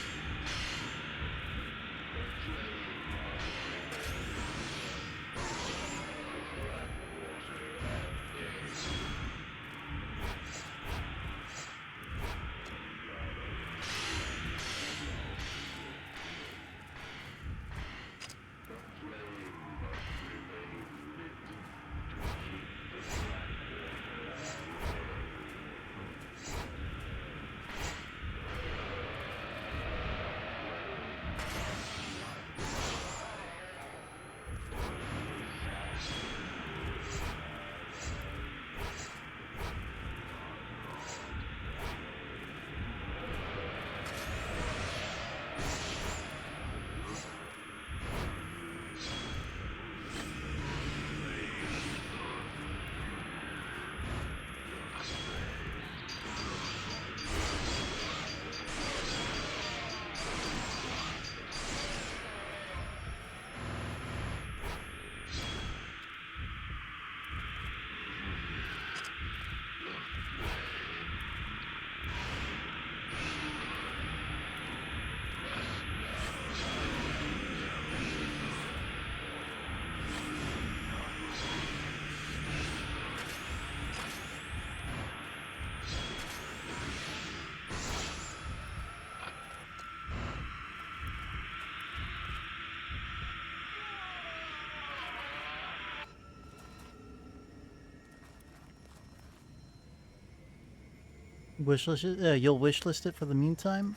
You'll wishlist it for the meantime?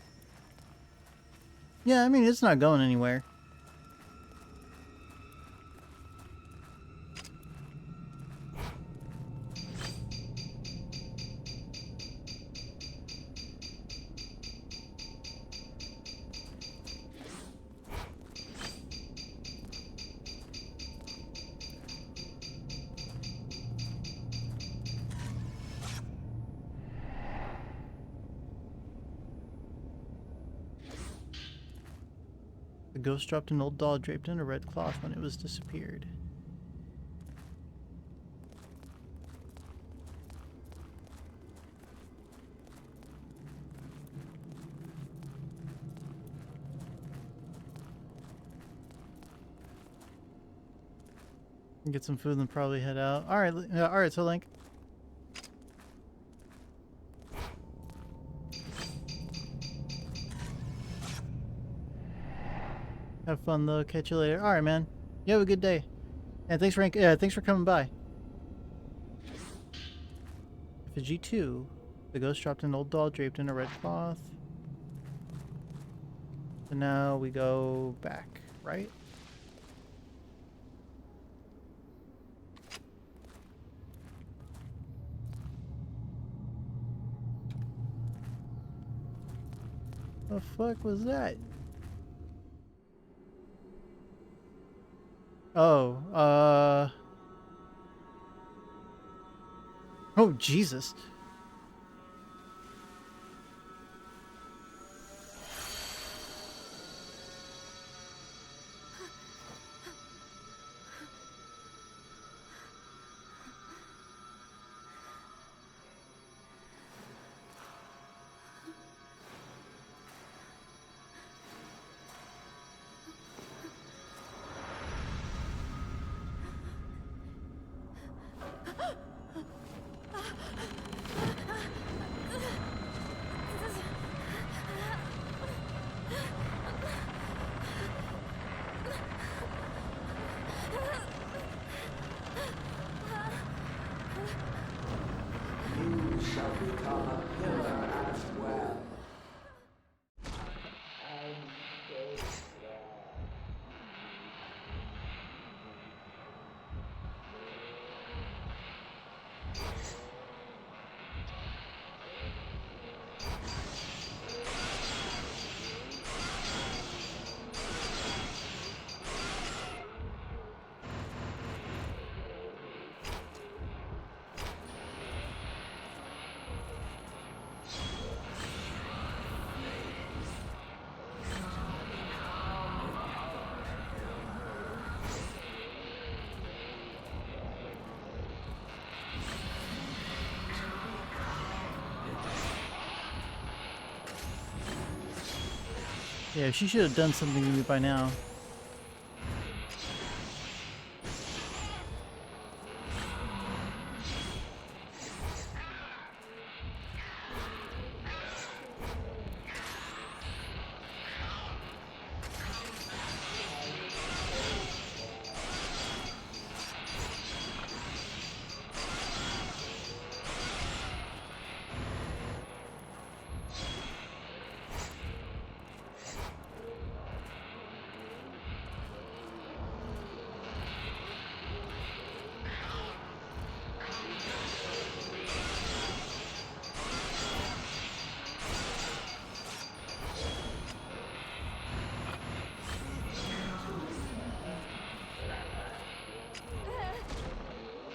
Yeah, I mean, it's not going anywhere. The ghost dropped an old doll draped in a red cloth when it was disappeared. Get some food and probably head out. Alright, so Link. Have fun though. Catch you later. All right, man. You have a good day. And thanks for coming by. Effigy 2. The ghost dropped an old doll draped in a red cloth. And now we go back, right? The fuck was that? Oh, oh, Jesus. You shall become a pillar as well. Yeah, she should have done something to me by now.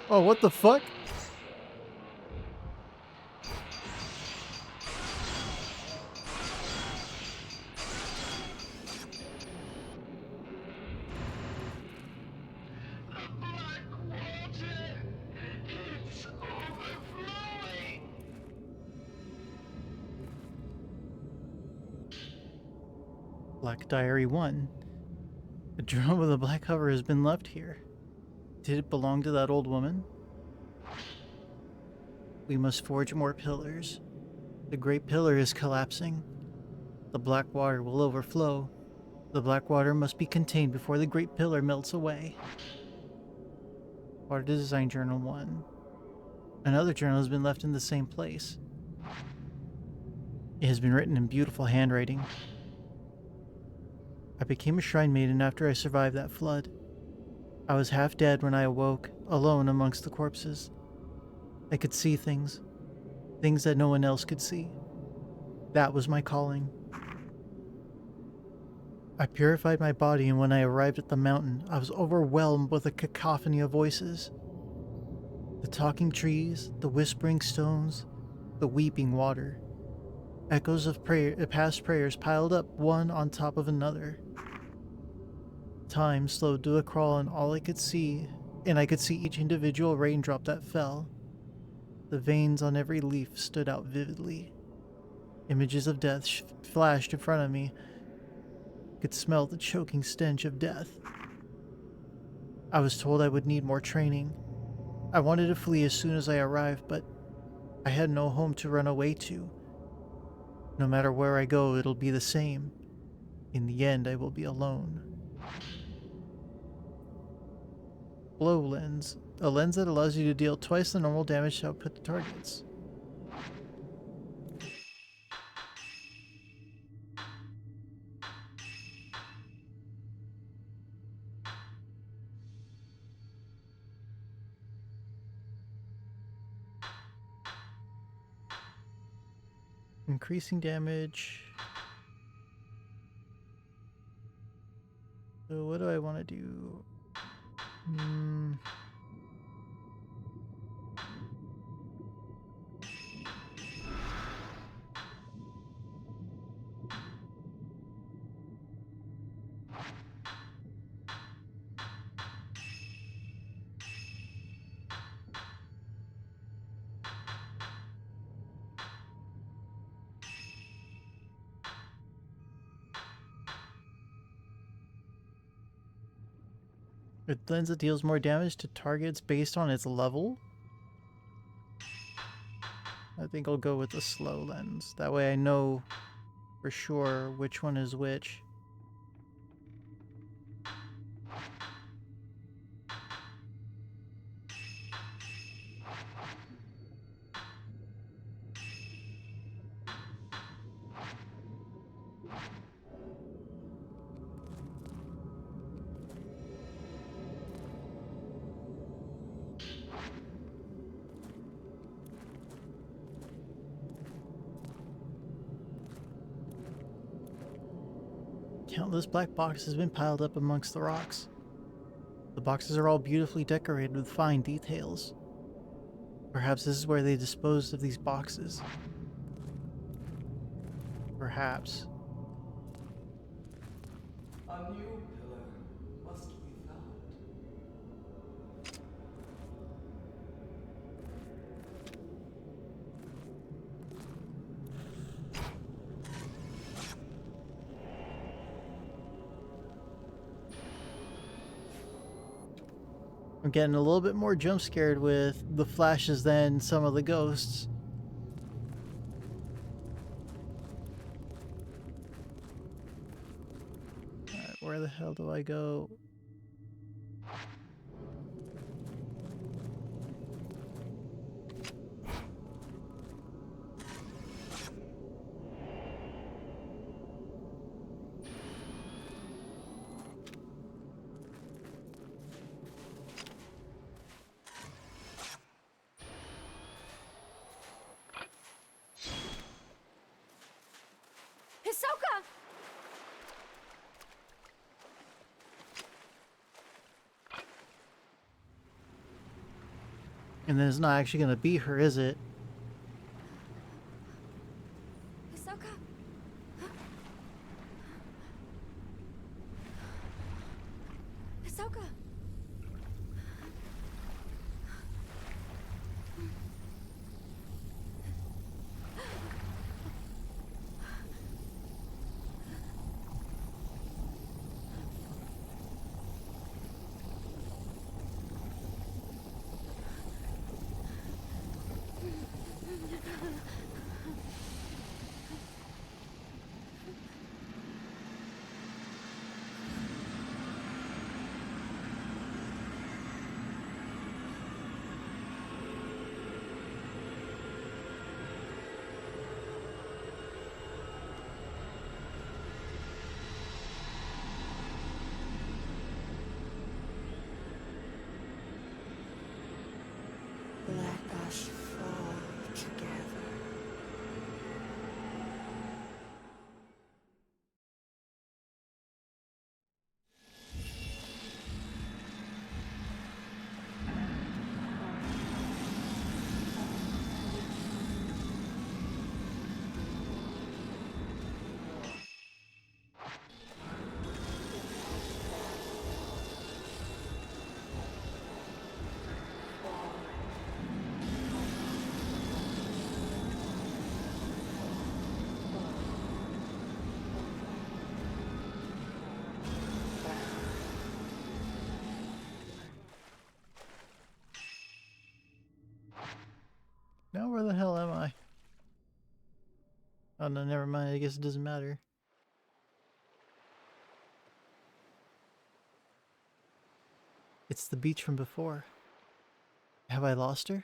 Oh, what the fuck? Black Diary 1. A journal with a black cover has been left here. Did it belong to that old woman? We must forge more pillars. The great pillar is collapsing. The black water will overflow. The black water must be contained before the great pillar melts away. Water Design Journal 1. Another journal has been left in the same place. It has been written in beautiful handwriting. I became a shrine maiden after I survived that flood. I was half dead when I awoke, alone amongst the corpses. I could see things that no one else could see. That was my calling. I purified my body, and when I arrived at the mountain, I was overwhelmed with a cacophony of voices. The talking trees, the whispering stones, the weeping water. Echoes of past prayers piled up one on top of another. Time slowed to a crawl, and I could see each individual raindrop that fell. The veins on every leaf stood out vividly. Images of death flashed in front of me. I could smell the choking stench of death. I was told I would need more training. I wanted to flee as soon as I arrived, but I had no home to run away to. No matter where I go, it'll be the same. In the end, I will be alone. Blow lens. A lens that allows you to deal twice the normal damage output to targets. Increasing damage. So what do I want to do? It lens that deals more damage to targets based on its level. I think I'll go with the slow lens. That way I know for sure which one is which. Countless black boxes have been piled up amongst the rocks. The boxes are all beautifully decorated with fine details. Perhaps this is where they disposed of these boxes. Perhaps. A new pillar must be found. I'm getting a little bit more jump scared with the flashes than some of the ghosts. Alright, where the hell do I go? Hisoka! And then it's not actually gonna be her, is it? Hisoka? Hisoka? Let us fall together. Now where the hell am I? Oh no, never mind. I guess it doesn't matter. It's the beach from before. Have I lost her?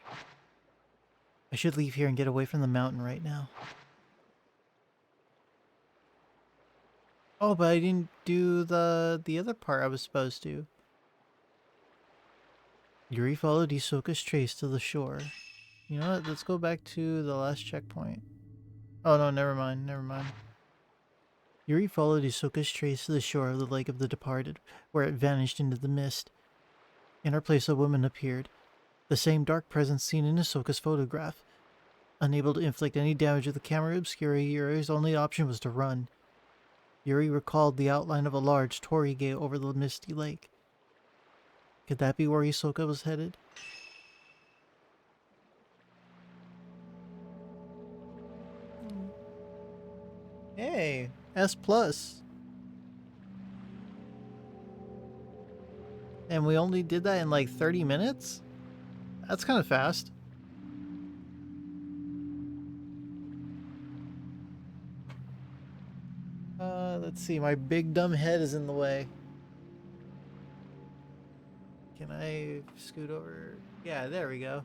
I should leave here and get away from the mountain right now. Oh, but I didn't do the other part I was supposed to. Yuri followed Isoka's trace to the shore. You know what? Let's go back to the last checkpoint. Oh no, never mind, never mind. Yuri followed Isoka's trace to the shore of the Lake of the Departed, where it vanished into the mist. In her place, a woman appeared, the same dark presence seen in Isoka's photograph. Unable to inflict any damage with the camera obscura, Yuri's only option was to run. Yuri recalled the outline of a large torii gate over the misty lake. Could that be where Isoka was headed? Hey, S plus. And we only did that in like 30 minutes? That's kind of fast. Let's see, my big dumb head is in the way. Can I scoot over? Yeah, there we go.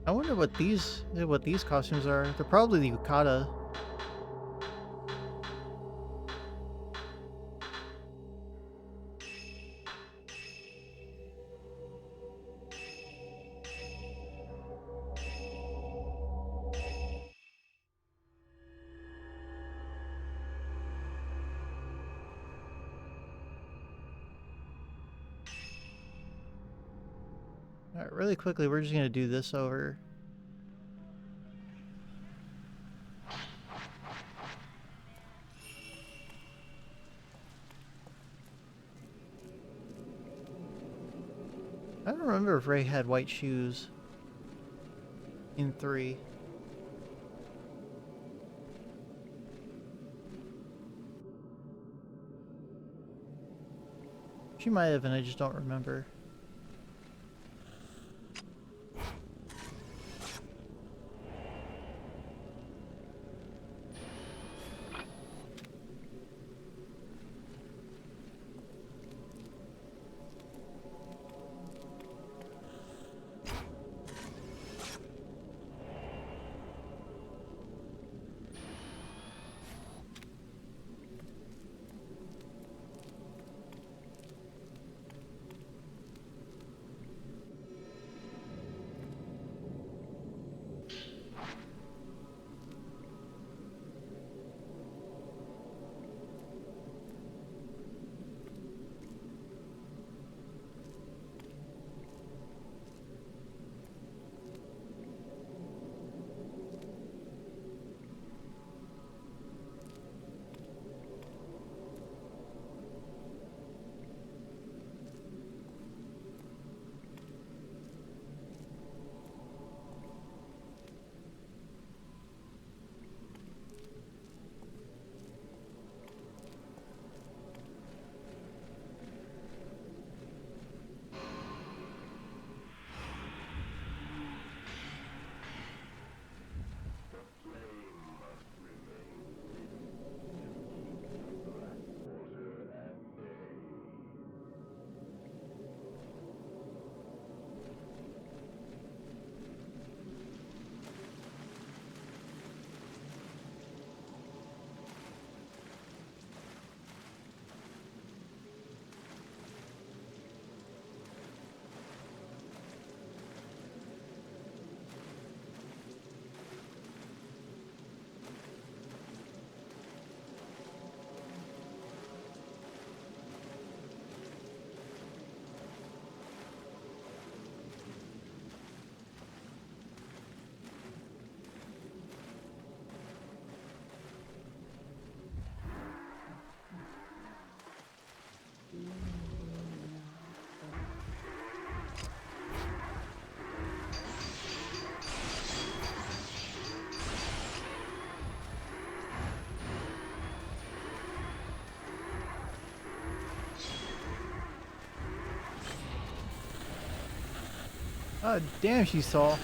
I wonder what these costumes are. They're probably the yukata. Alright, really quickly, we're just gonna do this over. I don't remember if Ray had white shoes in 3. She might have, and I just don't remember. Oh, damn, she's tall.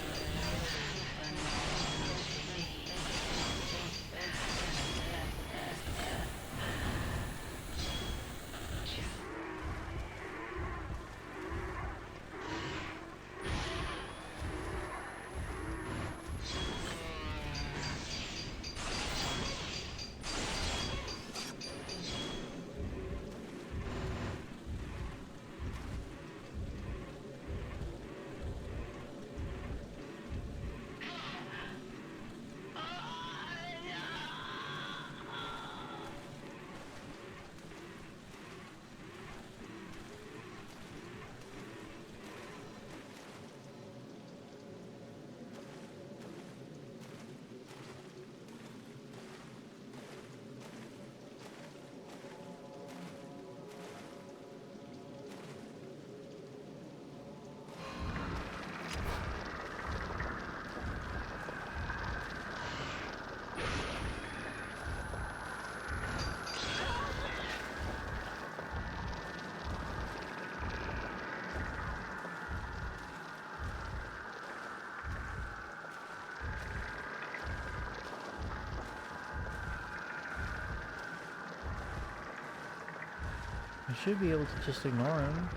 I should be able to just ignore him.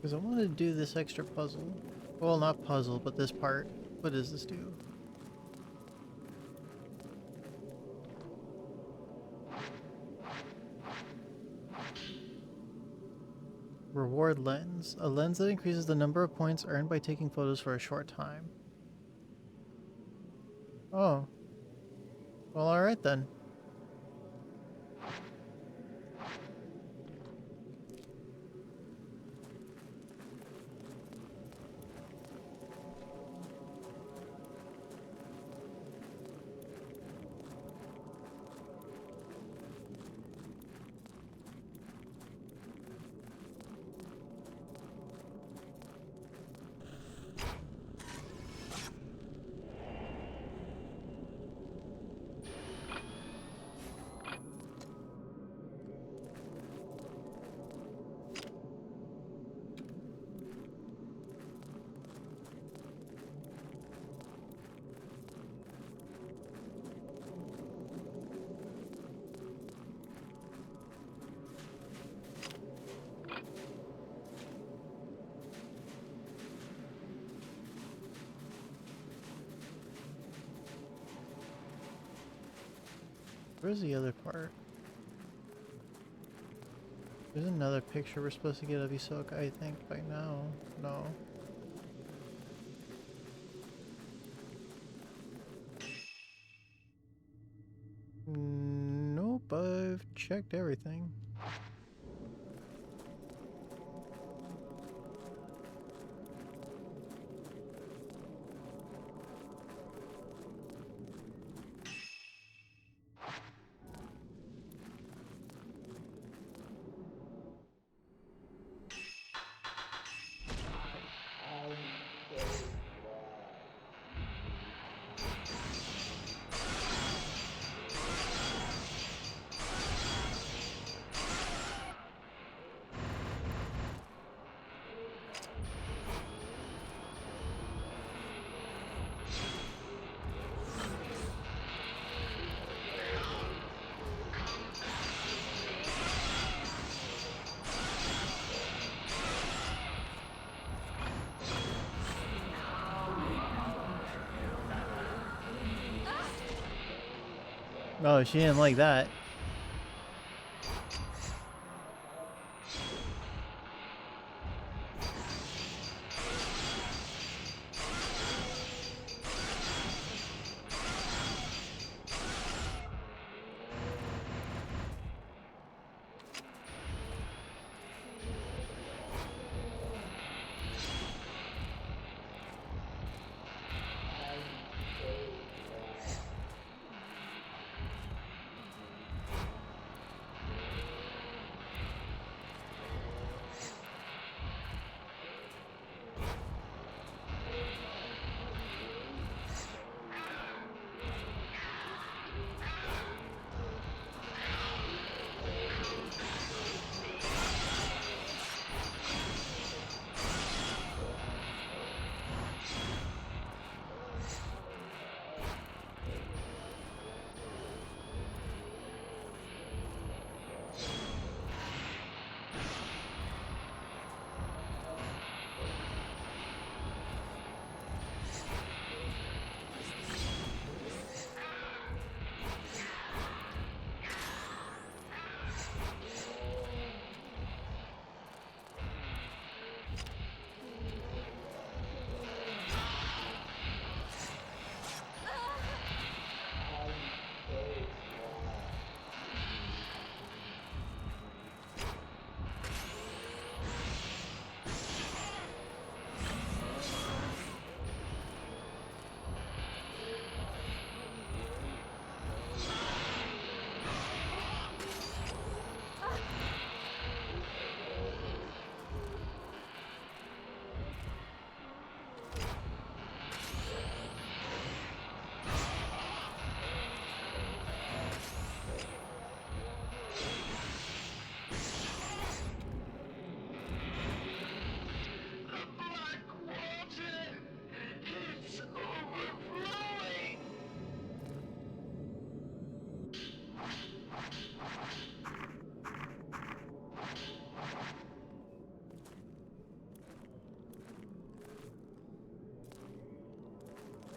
Because I want to do this extra puzzle. Well, not puzzle, but this part. What does this do? Reward lens. A lens that increases the number of points earned by taking photos for a short time. Oh. Well, alright then. Where's the other part? There's another picture we're supposed to get of Hisoka, I think, by now. No. Nope, I've checked everything. Oh, she didn't like that.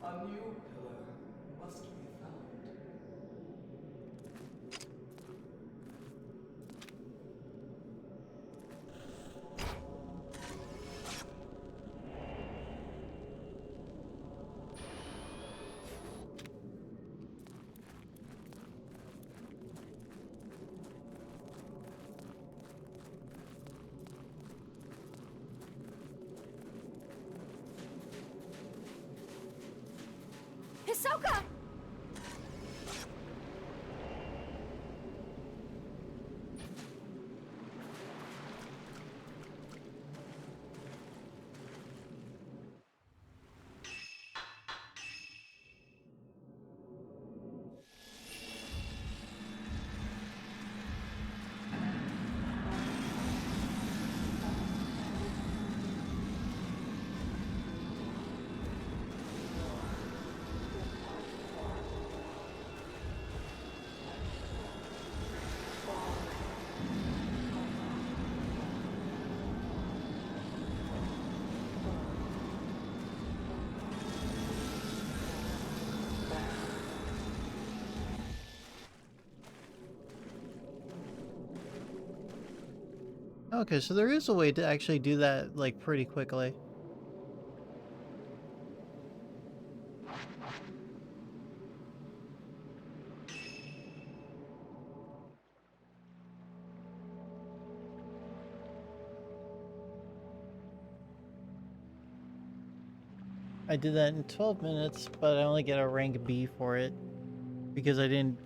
A new pillar must be found. Hisoka! Okay, so there is a way to actually do that, like, pretty quickly. I did that in 12 minutes, but I only get a rank B for it because I didn't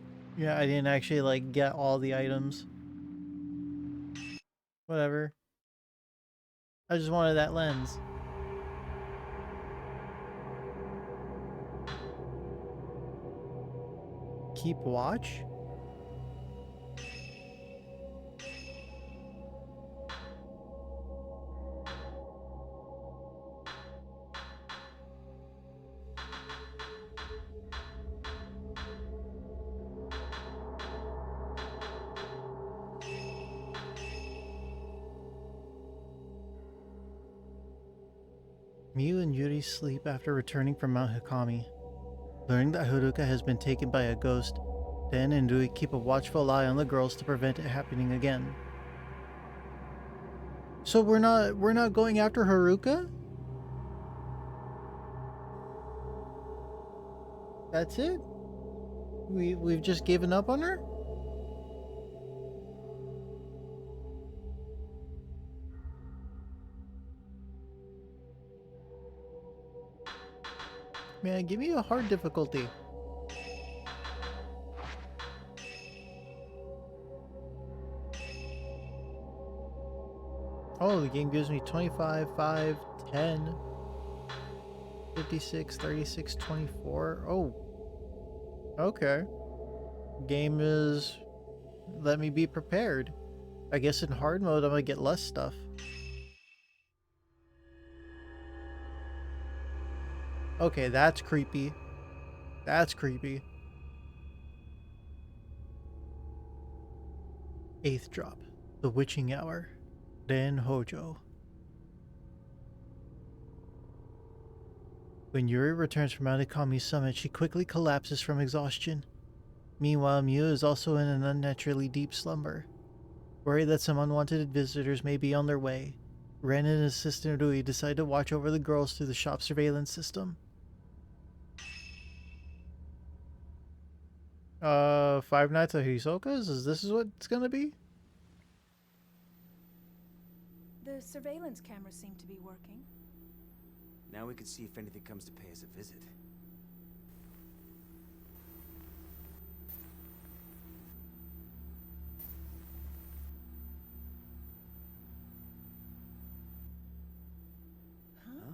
actually, like, get all the items. Whatever. I just wanted that lens. Keep watch? Miu and Yuri sleep after returning from Mount Hikami. Learning that Haruka has been taken by a ghost, Den and Rui keep a watchful eye on the girls to prevent it happening again. So we're not going after Haruka? That's it? We've just given up on her? Man, give me a hard difficulty. Oh, the game gives me 25, 5, 10, 56, 36, 24. Oh, okay. Game is... Let me be prepared. I guess in hard mode I'm gonna get less stuff. Okay, that's creepy. That's creepy. 8th drop. The Witching Hour. Den Hojo. When Yuri returns from Mount Ikami's summit, she quickly collapses from exhaustion. Meanwhile, Miu is also in an unnaturally deep slumber. Worried that some unwanted visitors may be on their way, Ren and his sister Rui decide to watch over the girls through the shop surveillance system. Five Nights at Hisoka's? Is this what it's gonna be? The surveillance cameras seem to be working. Now we can see if anything comes to pay us a visit. Huh?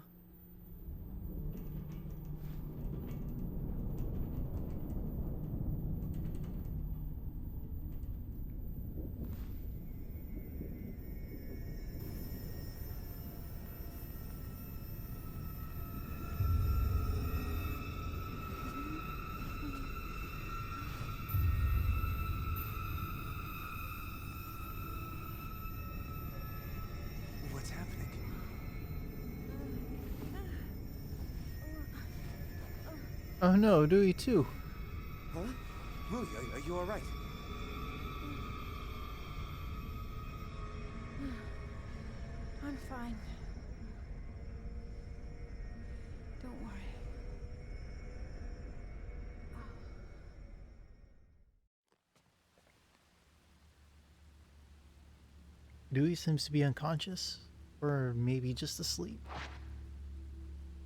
Oh no, Dewey too. Huh? Rui, are you alright? I'm fine. Don't worry. Dewey seems to be unconscious. Or maybe just asleep.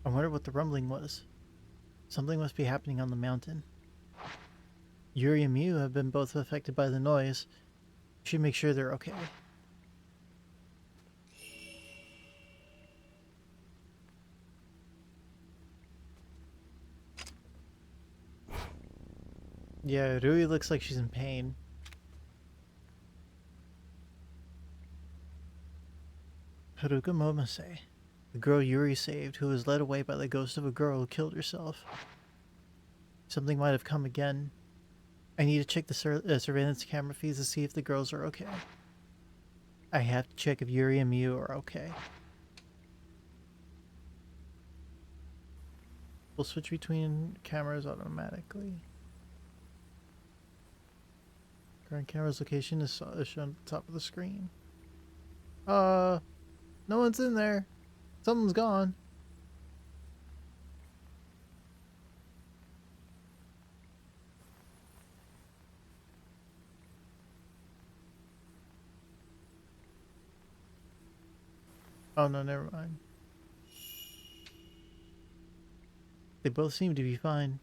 I wonder what the rumbling was. Something must be happening on the mountain. Yuri and Mew have been both affected by the noise. We should make sure they're okay. Yeah, Rui looks like she's in pain. Haruka Momose, the girl Yuri saved, who was led away by the ghost of a girl who killed herself. Something might have come again. I need to check the surveillance camera feeds to see if the girls are okay. I have to check if Yuri and Mew are okay. We'll switch between cameras automatically. Current camera's location is shown at the top of the screen. No one's in there. Something's gone. Oh no, never mind. They both seem to be fine,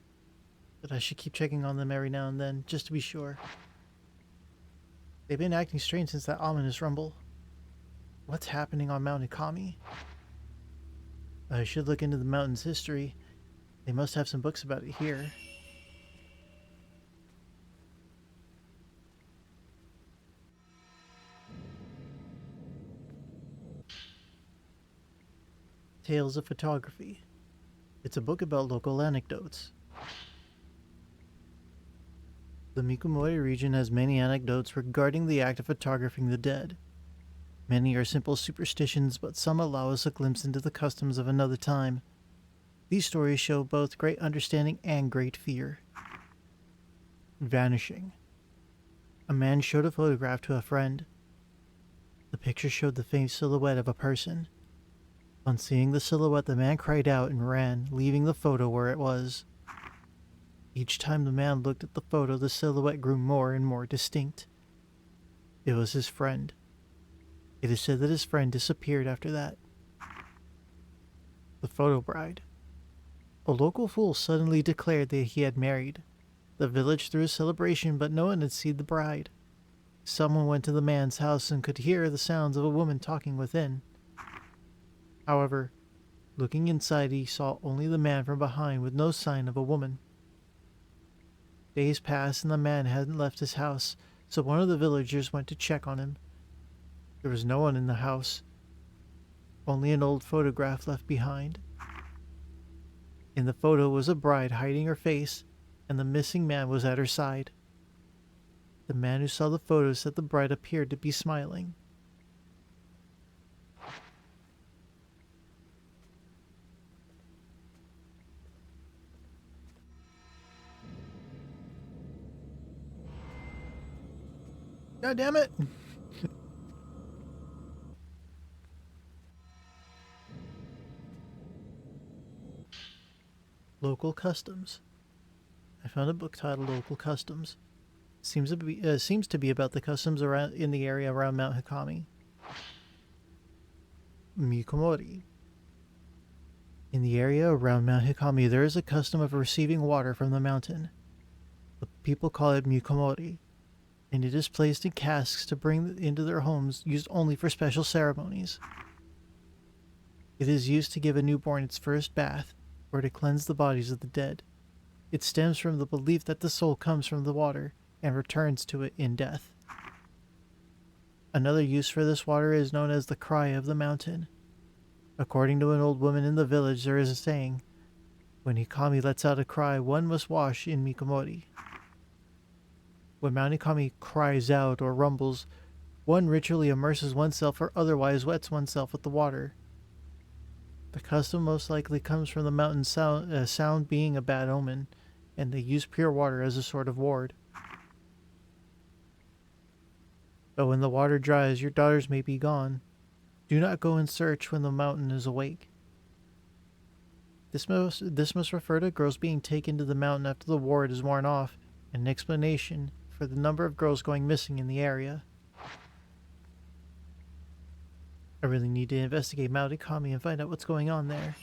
but I should keep checking on them every now and then, just to be sure. They've been acting strange since that ominous rumble. What's happening on Mount Ikami? I should look into the mountain's history. They must have some books about it here. Tales of Photography. It's a book about local anecdotes. The Mikumori region has many anecdotes regarding the act of photographing the dead. Many are simple superstitions, but some allow us a glimpse into the customs of another time. These stories show both great understanding and great fear. Vanishing. A man showed a photograph to a friend. The picture showed the faint silhouette of a person. On seeing the silhouette, the man cried out and ran, leaving the photo where it was. Each time the man looked at the photo, the silhouette grew more and more distinct. It was his friend. It is said that his friend disappeared after that. The photo bride. A local fool suddenly declared that he had married. The village threw a celebration, but no one had seen the bride. Someone went to the man's house and could hear the sounds of a woman talking within. However, looking inside, he saw only the man from behind with no sign of a woman. Days passed and the man hadn't left his house, so one of the villagers went to check on him. There was no one in the house, only an old photograph left behind. In the photo was a bride hiding her face, and the missing man was at her side. The man who saw the photo said the bride appeared to be smiling. God damn it! Local Customs. I found a book titled Local Customs. Seems to be about the customs around in the area around Mount Hikami. Mikomori. In the area around Mount Hikami, there is a custom of receiving water from the mountain. The people call it Mikomori, and it is placed in casks to bring into their homes, used only for special ceremonies. It is used to give a newborn its first bath, or to cleanse the bodies of the dead. It stems from the belief that the soul comes from the water and returns to it in death. Another use for this water is known as the cry of the mountain. According to an old woman in the village, there is a saying, when Hikami lets out a cry, one must wash in Mikomori. When Mount Hikami cries out or rumbles, one ritually immerses oneself or otherwise wets oneself with the water. The custom most likely comes from the mountain sound being a bad omen, and they use pure water as a sort of ward. But when the water dries, your daughters may be gone. Do not go in search when the mountain is awake. This must refer to girls being taken to the mountain after the ward is worn off, and an explanation for the number of girls going missing in the area. I really need to investigate Mount Ikami and find out what's going on there.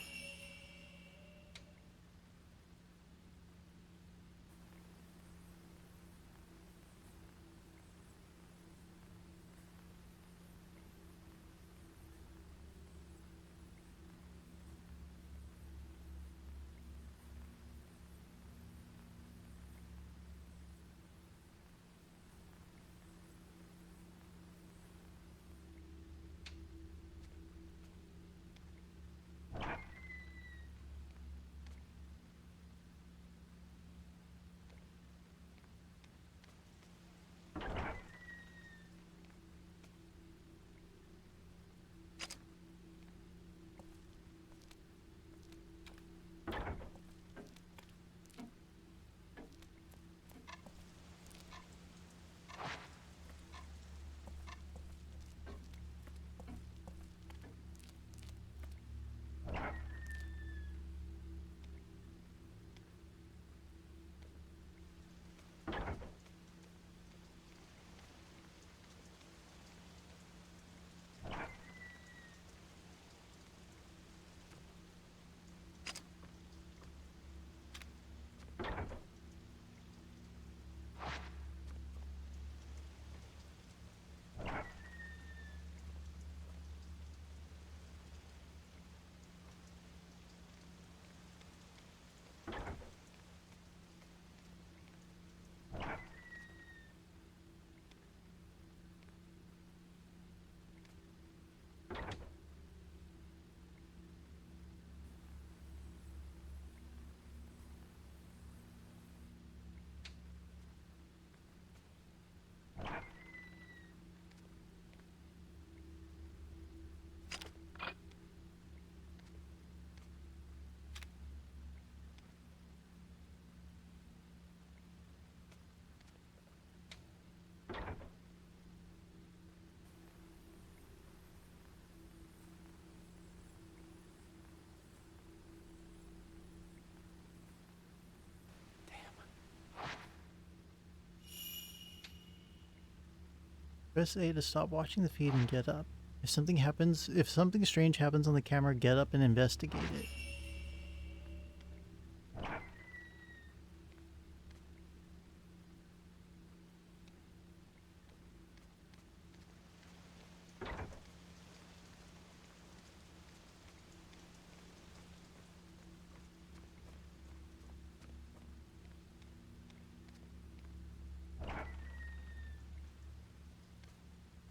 Press A to stop watching the feed and get up. If something strange happens on the camera, get up and investigate it.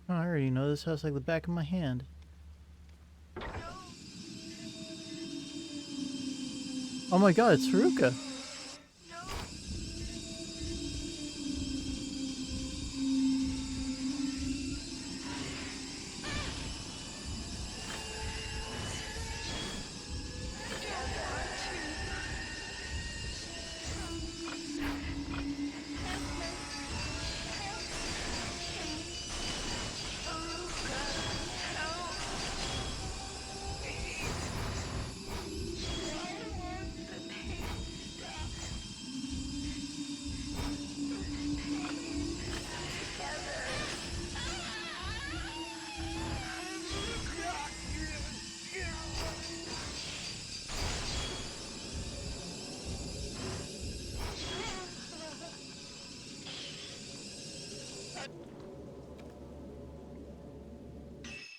Oh, I already know this house like the back of my hand. Oh my god, it's Haruka!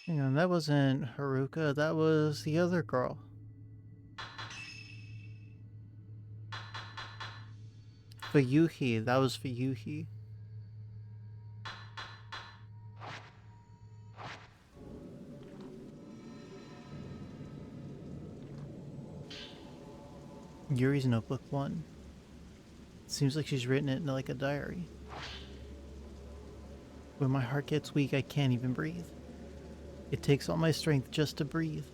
Hang on, that wasn't Haruka, that was the other girl. Fuyuhi, that was Fuyuhi. Yuri's notebook 1. Seems like she's written it in like a diary. When my heart gets weak, I can't even breathe. It takes all my strength just to breathe.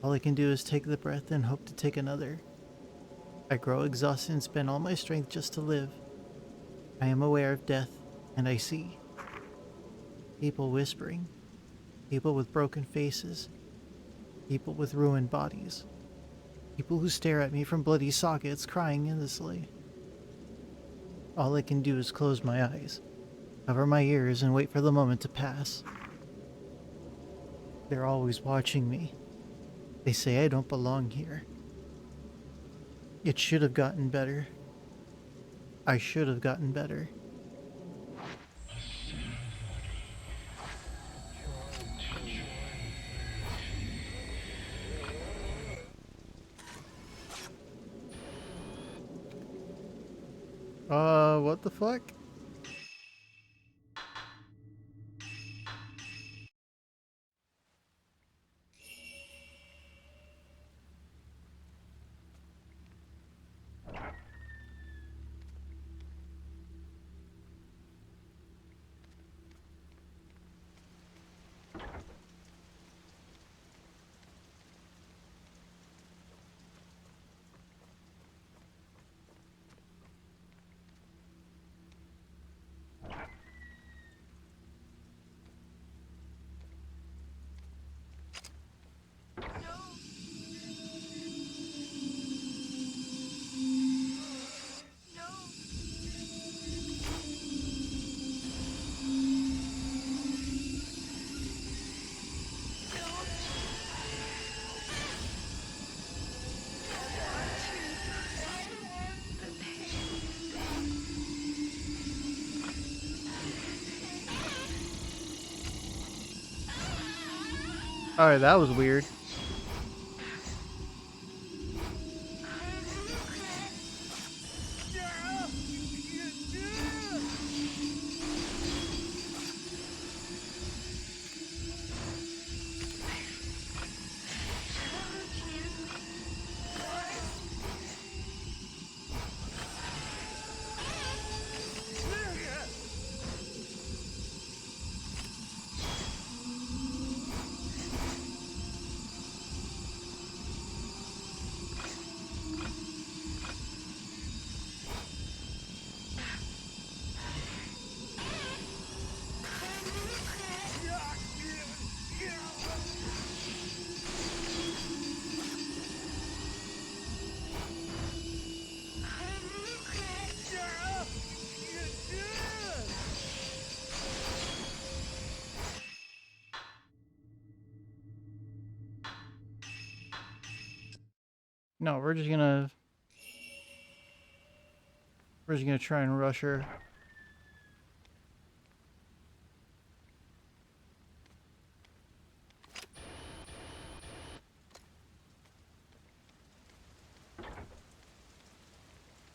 All I can do is take the breath and hope to take another. I grow exhausted and spend all my strength just to live. I am aware of death, and I see people whispering, people with broken faces, people with ruined bodies, people who stare at me from bloody sockets crying endlessly. All I can do is close my eyes, cover my ears, and wait for the moment to pass. They're always watching me. They say I don't belong here. It should have gotten better. I should have gotten better. What the fuck? Alright, that was weird. No, we're just gonna try and rush her.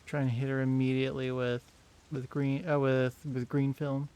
Try and hit her immediately with green film.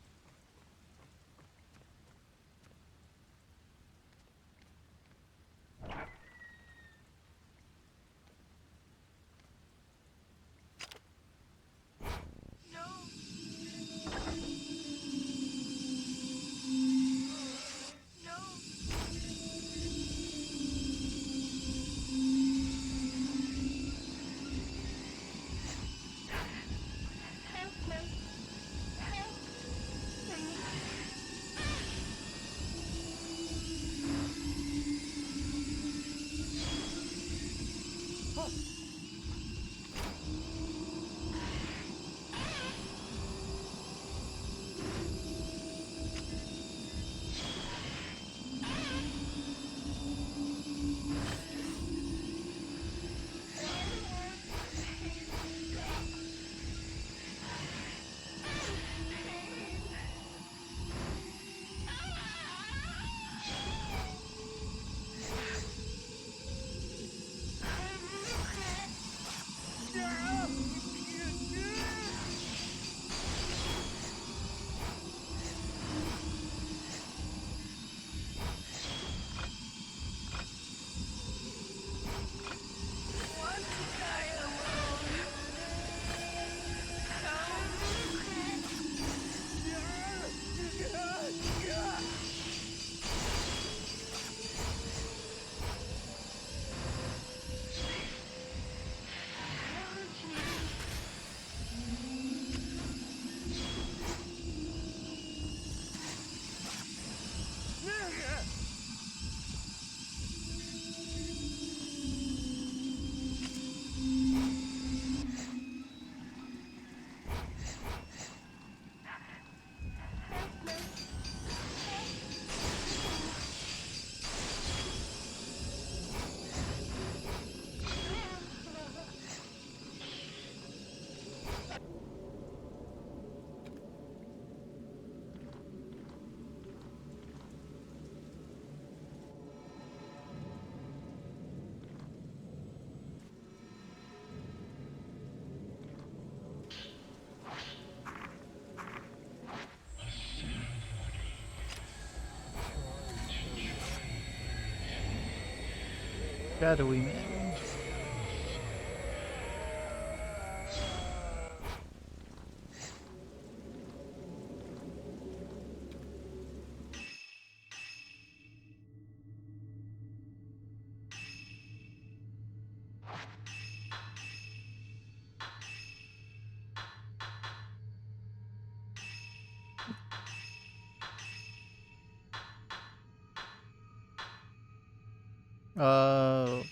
Shadowy man.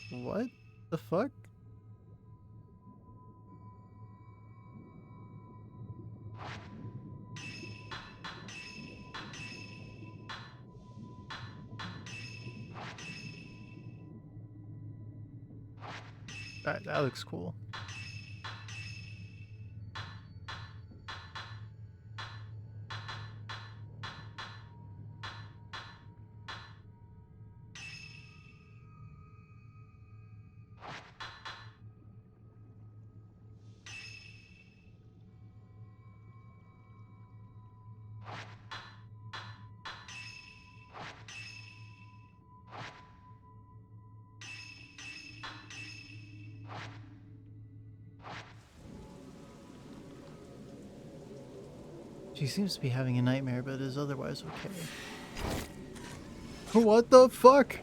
What the fuck? That looks cool. She seems to be having a nightmare, but is otherwise okay. What the fuck?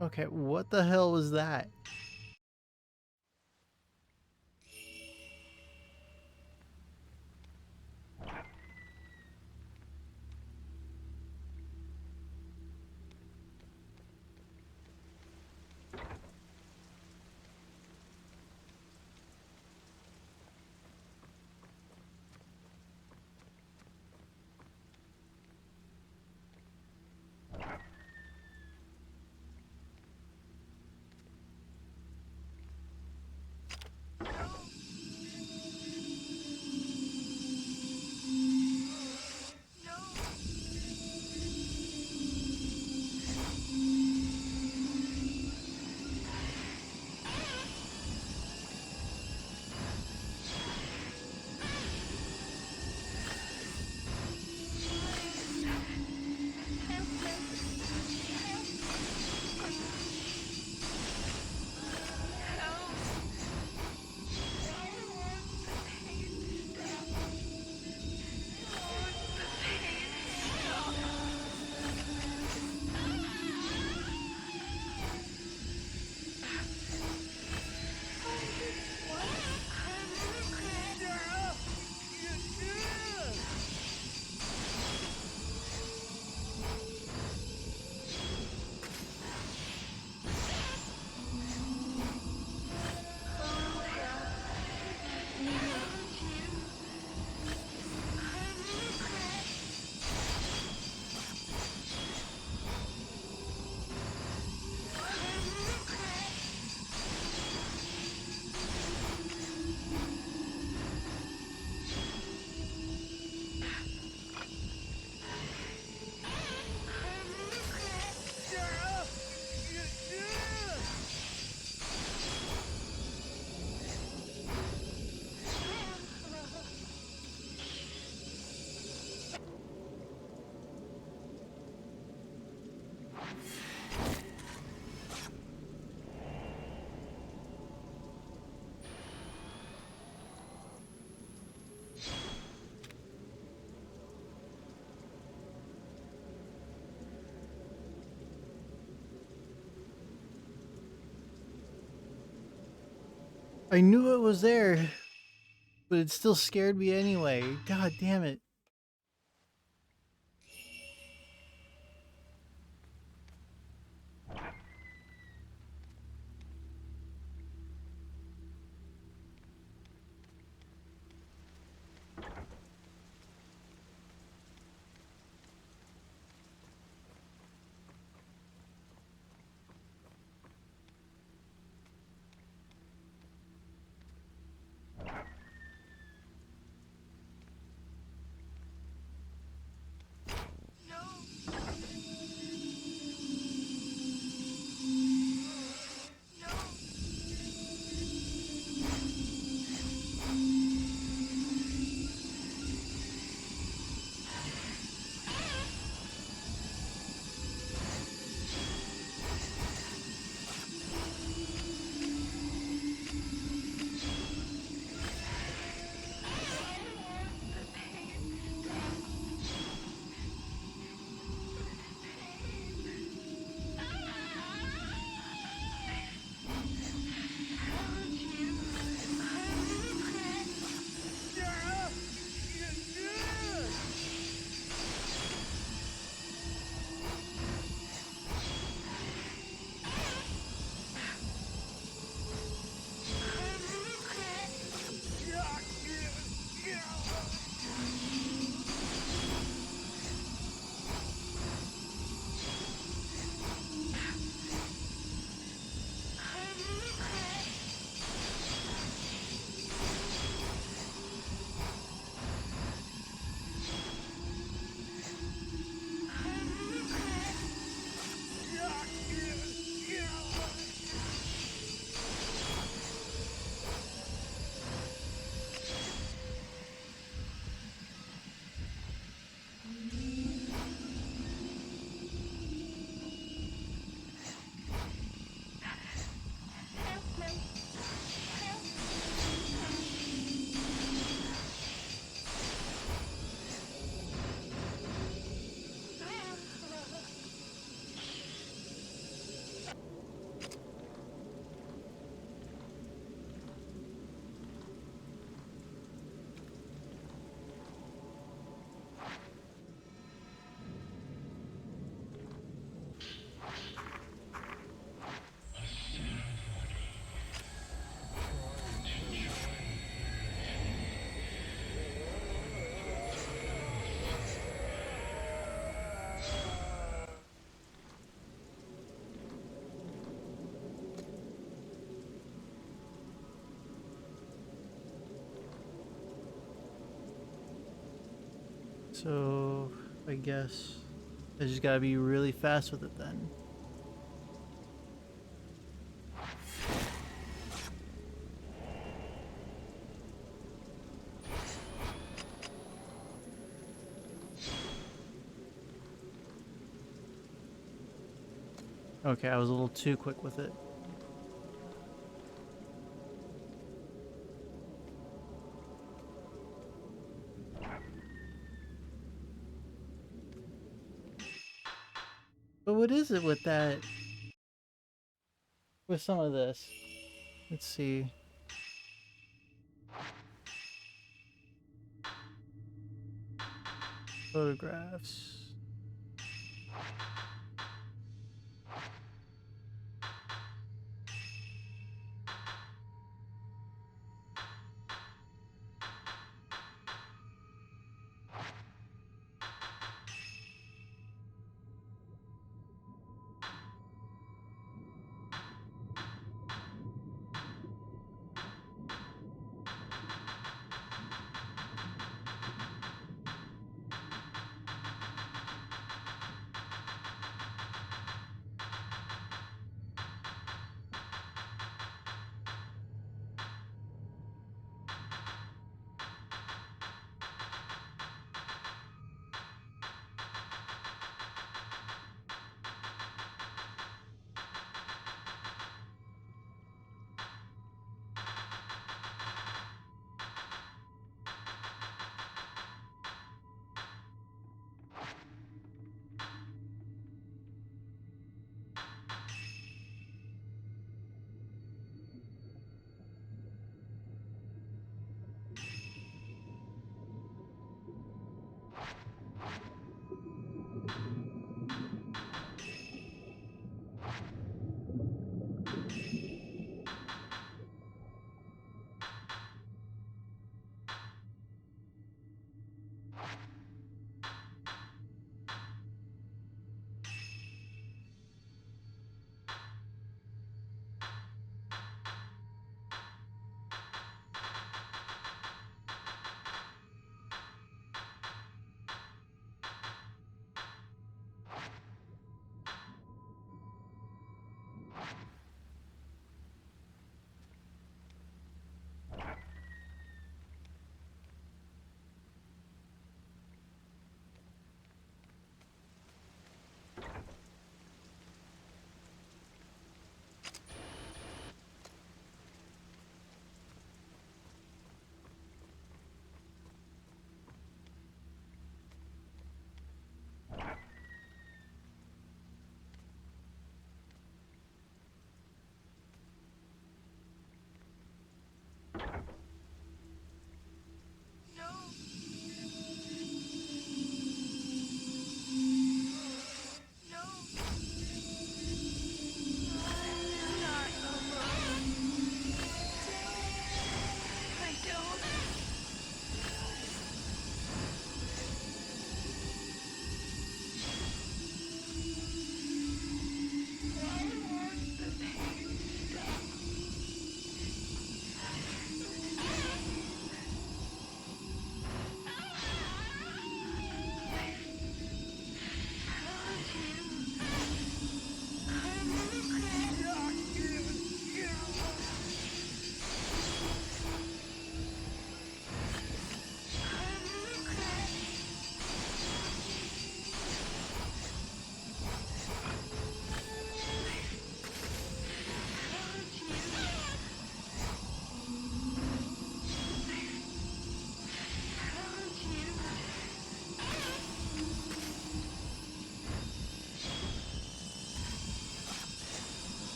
Okay, what the hell was that? I knew it was there, but it still scared me anyway. God damn it. So, I guess I just gotta be really fast with it then. Okay, I was a little too quick with it. But what is it with that? With some of this? Let's see. Photographs.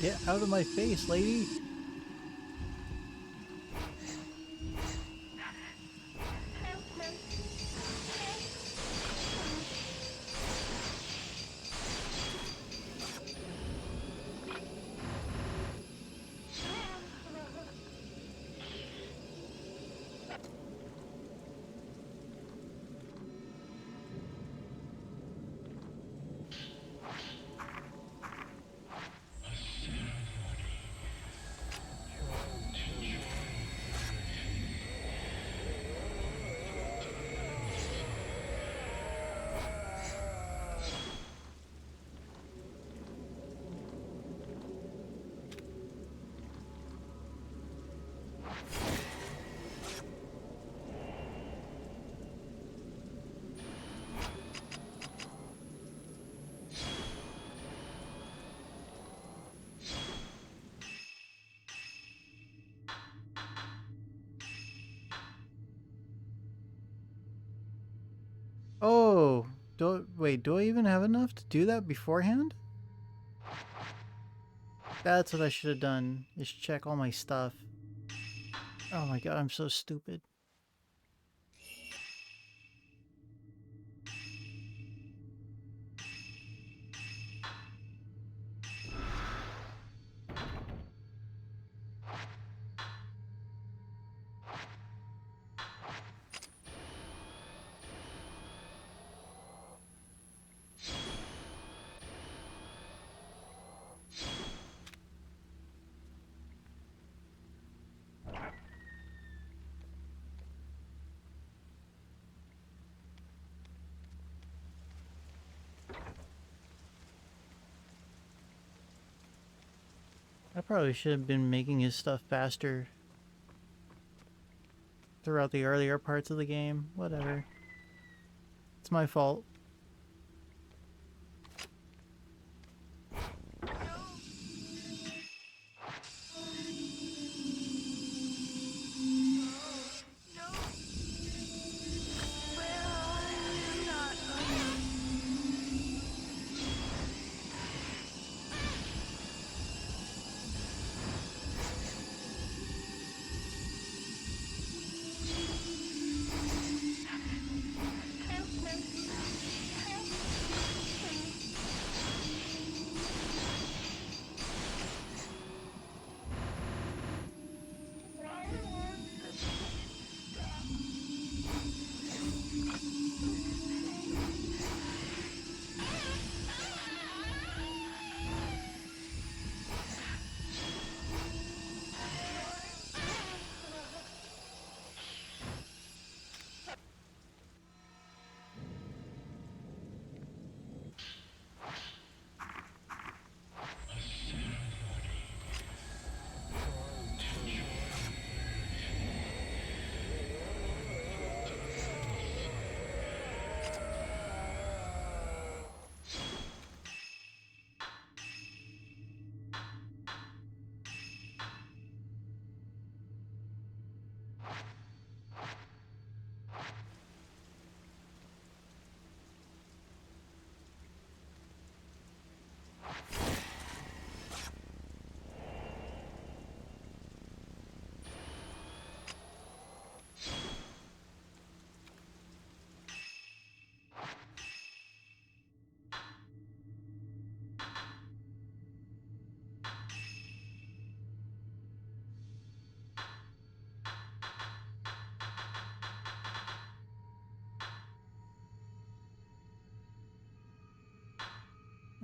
Get out of my face, lady! Wait, do I even have enough to do that beforehand? That's what I should have done, is check all my stuff. Oh my god, I'm so stupid. I probably should have been making his stuff faster throughout the earlier parts of the game. Whatever. It's my fault.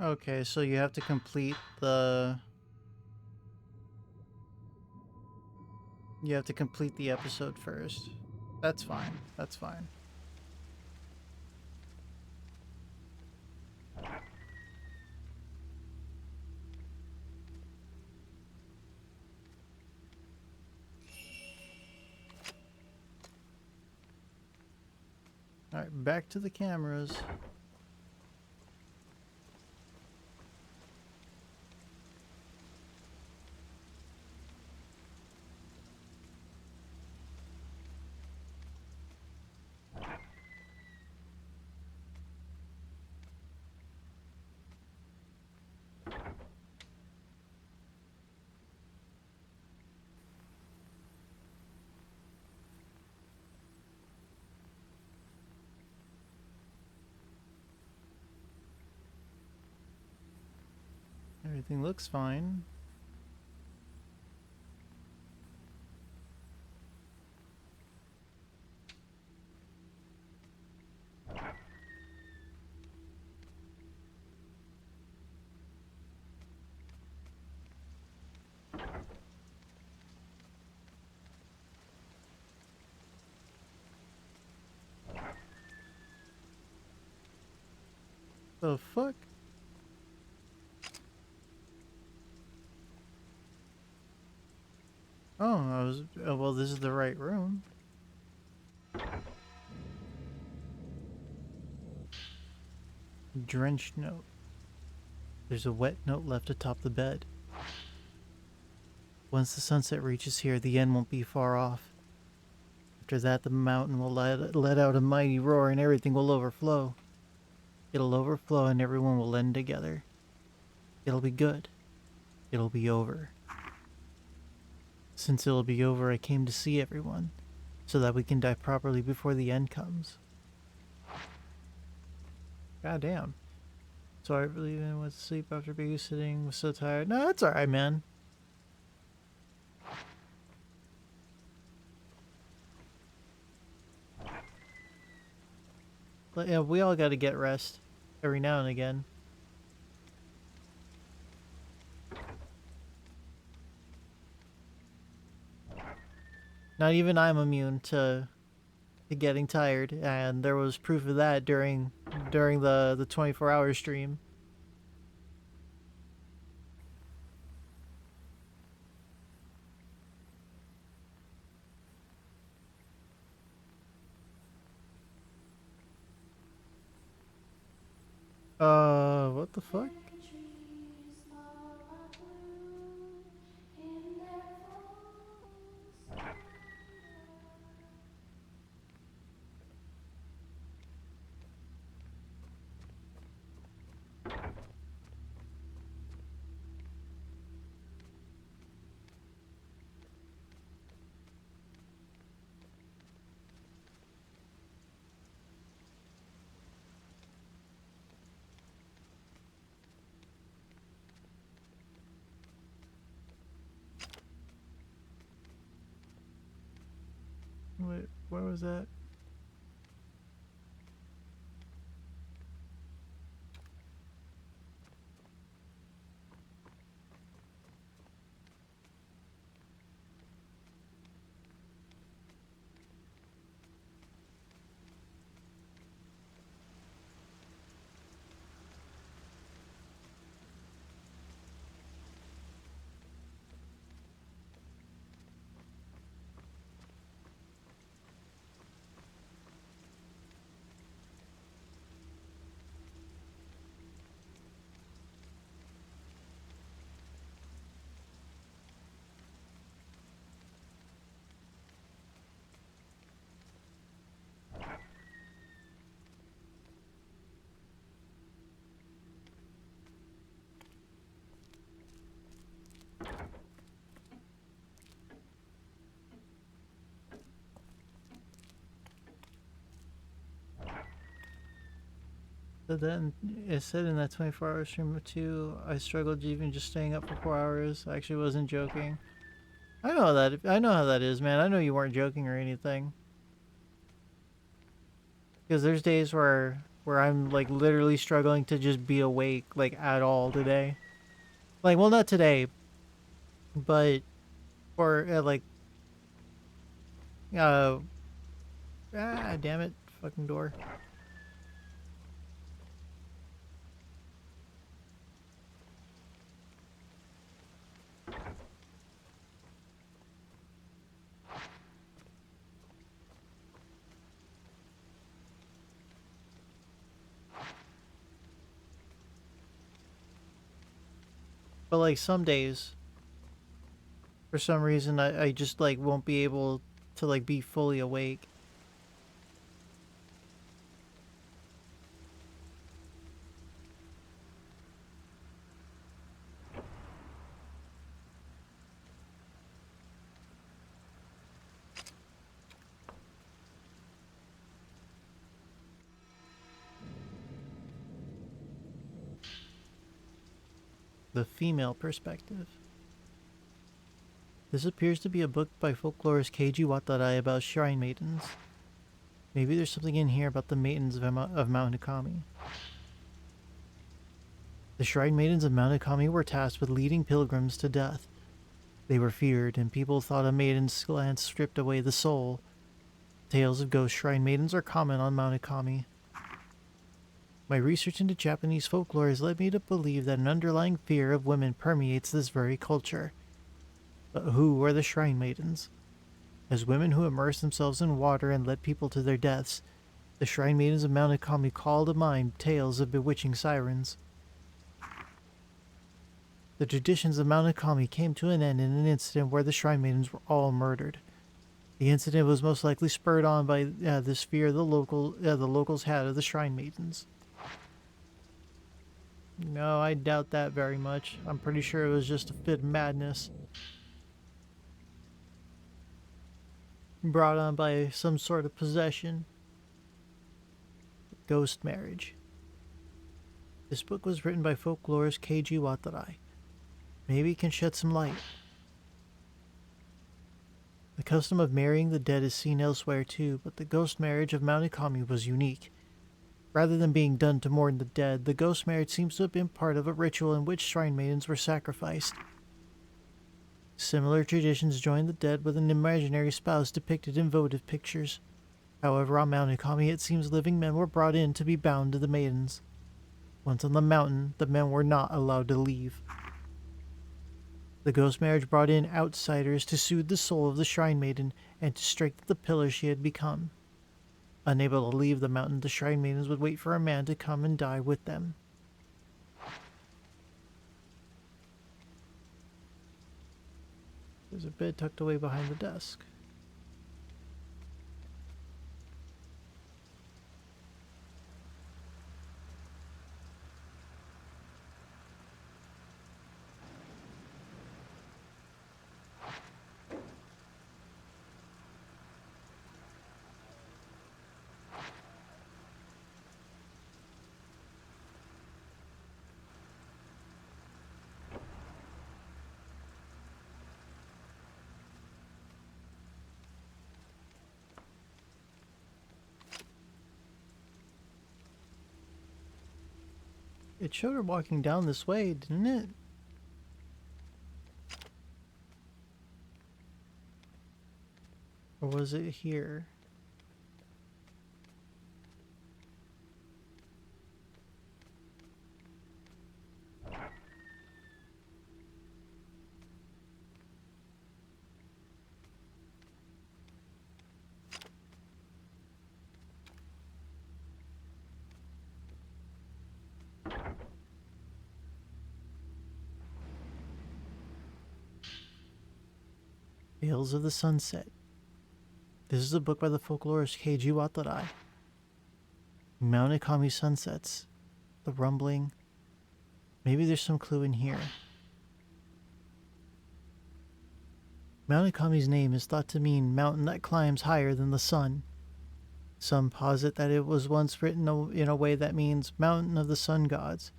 Okay, so you have to complete the... You have to complete the episode first. That's fine. That's fine. Alright, back to the cameras. Everything looks fine. The fuck? Oh, I was... well, this is the right room. Drenched note. There's a wet note left atop the bed. Once the sunset reaches here, the end won't be far off. After that, the mountain will let out a mighty roar and everything will overflow. It'll overflow and everyone will end together. It'll be good. It'll be over. Since it'll be over, I came to see everyone, so that we can die properly before the end comes. God damn. Sorry for leaving, went to sleep after babysitting, was so tired. No, it's alright, man. But yeah, we all gotta get rest every now and again. Not even I'm immune to getting tired, and there was proof of that during the 24-hour stream. What the fuck? Wait, where was that? So then it said in that 24-hour stream too, I struggled even just staying up for 4 hours. I actually wasn't joking. I know that. I know how that is, man. I know you weren't joking or anything. Because there's days where I'm like literally struggling to just be awake like at all today. Like, well, not today, but for uh damn it, fucking door. But like some days, for some reason, I just like won't be able to like be fully awake. The female perspective. This appears to be a book by folklorist Keiji Watarai about shrine maidens. Maybe there's something in here about the maidens of Mount Ikami. The shrine maidens of Mount Ikami were tasked with leading pilgrims to death. They were feared, and people thought a maiden's glance stripped away the soul. Tales of ghost shrine maidens are common on Mount Ikami. My research into Japanese folklore has led me to believe that an underlying fear of women permeates this very culture. But who are the shrine maidens? As women who immerse themselves in water and led people to their deaths, the shrine maidens of Mount Ikami call to mind tales of bewitching sirens. The traditions of Mount Ikami came to an end in an incident where the shrine maidens were all murdered. The incident was most likely spurred on by this fear the locals had of the shrine maidens. No, I doubt that very much. I'm pretty sure it was just a fit of madness brought on by some sort of possession. Ghost Marriage. This book was written by folklorist Keiji Watarai. Maybe it can shed some light. The custom of marrying the dead is seen elsewhere too, but the ghost marriage of Mount Ikami was unique. Rather than being done to mourn the dead, the ghost marriage seems to have been part of a ritual in which shrine maidens were sacrificed. Similar traditions join the dead with an imaginary spouse depicted in votive pictures. However, on Mount Ikami, it seems living men were brought in to be bound to the maidens. Once on the mountain, the men were not allowed to leave. The ghost marriage brought in outsiders to soothe the soul of the shrine maiden and to strengthen the pillar she had become. Unable to leave the mountain, the shrine maidens would wait for a man to come and die with them. There's a bed tucked away behind the desk. It showed her walking down this way, didn't it? Or was it here? Tales of the Sunset. This is a book by the folklorist Keiji Watarai. Mount Ikami sunsets. The rumbling. Maybe there's some clue in here. Mount Ikami's name is thought to mean mountain that climbs higher than the sun. Some posit that it was once written in a way that means mountain of the sun gods,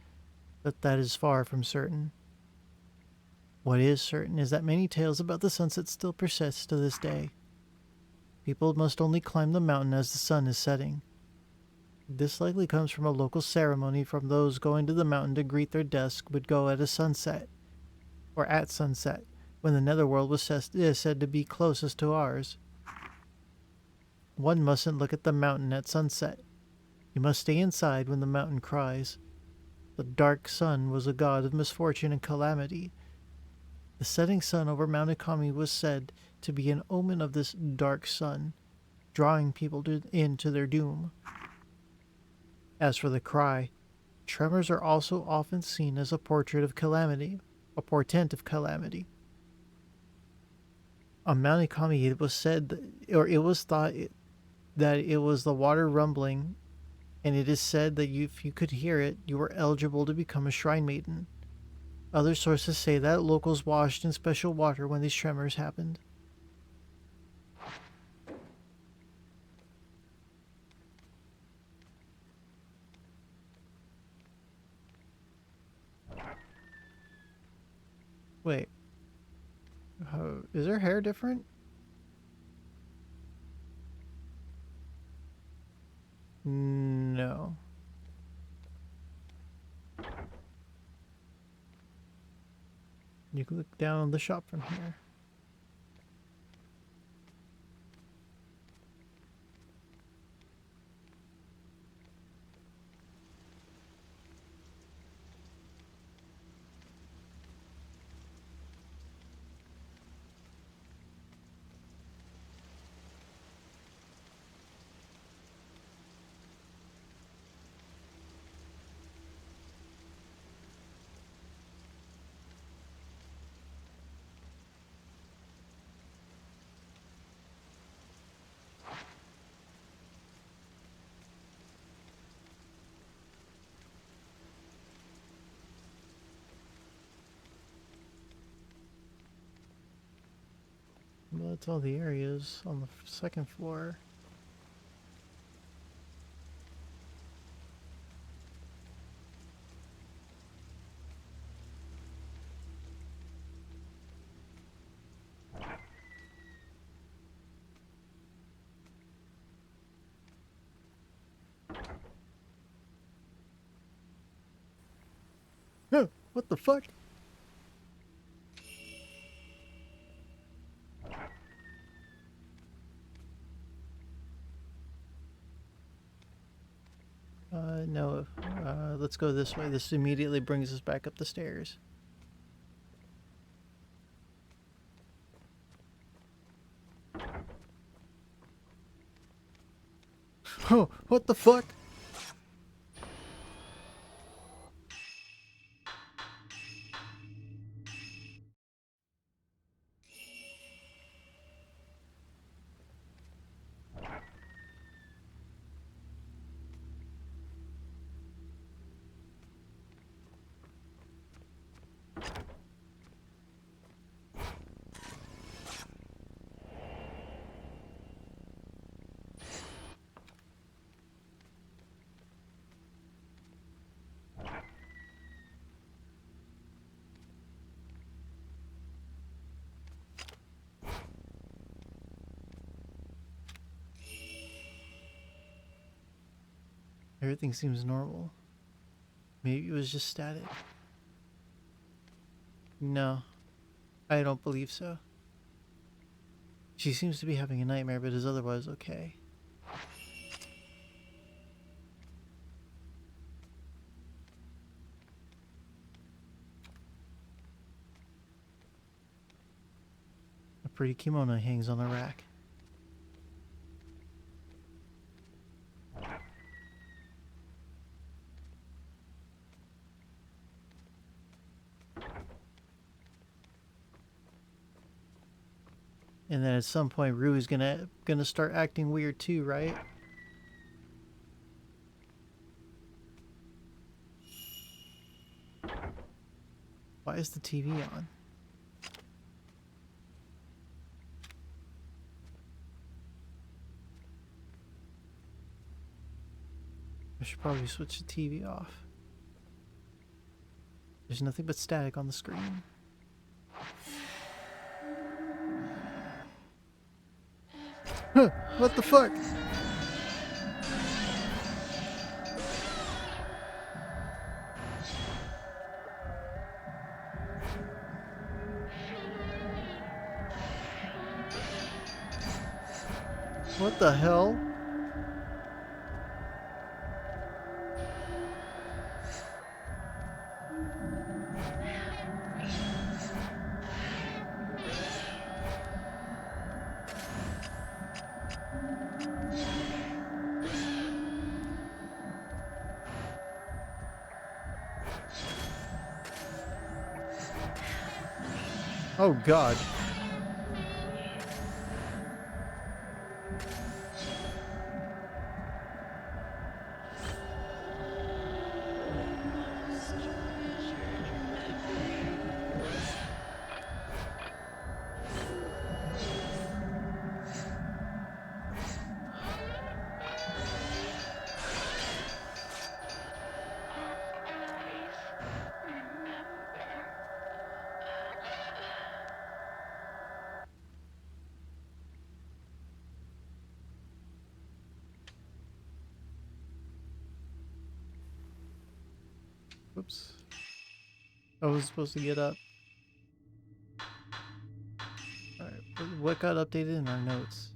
but that is far from certain. What is certain is that many tales about the sunset still persist to this day. People must only climb the mountain as the sun is setting. This likely comes from a local ceremony from those going to the mountain to greet their deaths would go at a sunset, or at sunset, when the netherworld was said to be closest to ours. One mustn't look at the mountain at sunset. You must stay inside when the mountain cries. The dark sun was a god of misfortune and calamity. The setting sun over Mount Ikami was said to be an omen of this dark sun, drawing people into their doom. As for the cry, tremors are also often seen as a portrait of calamity, a portent of calamity. On Mount Ikami, it was said, it was thought that it was the water rumbling, and it is said that if you could hear it, you were eligible to become a shrine maiden. Other sources say that locals washed in special water when these tremors happened. Wait. Is her hair different? No. You can look down on the shop from here. That's all the areas on the second floor. No, what the fuck? No. Let's go this way. This immediately brings us back up the stairs. Oh, what the fuck? Everything seems normal. Maybe it was just static. No, I don't believe so. She seems to be having a nightmare, but is otherwise okay. A pretty kimono hangs on a rack. And then at some point, Rue's gonna start acting weird too, right? Why is the TV on? I should probably switch the TV off. There's nothing but static on the screen. Huh, what the fuck? What the hell? Oh god. Oops. I was supposed to get up. Alright, what got updated in our notes?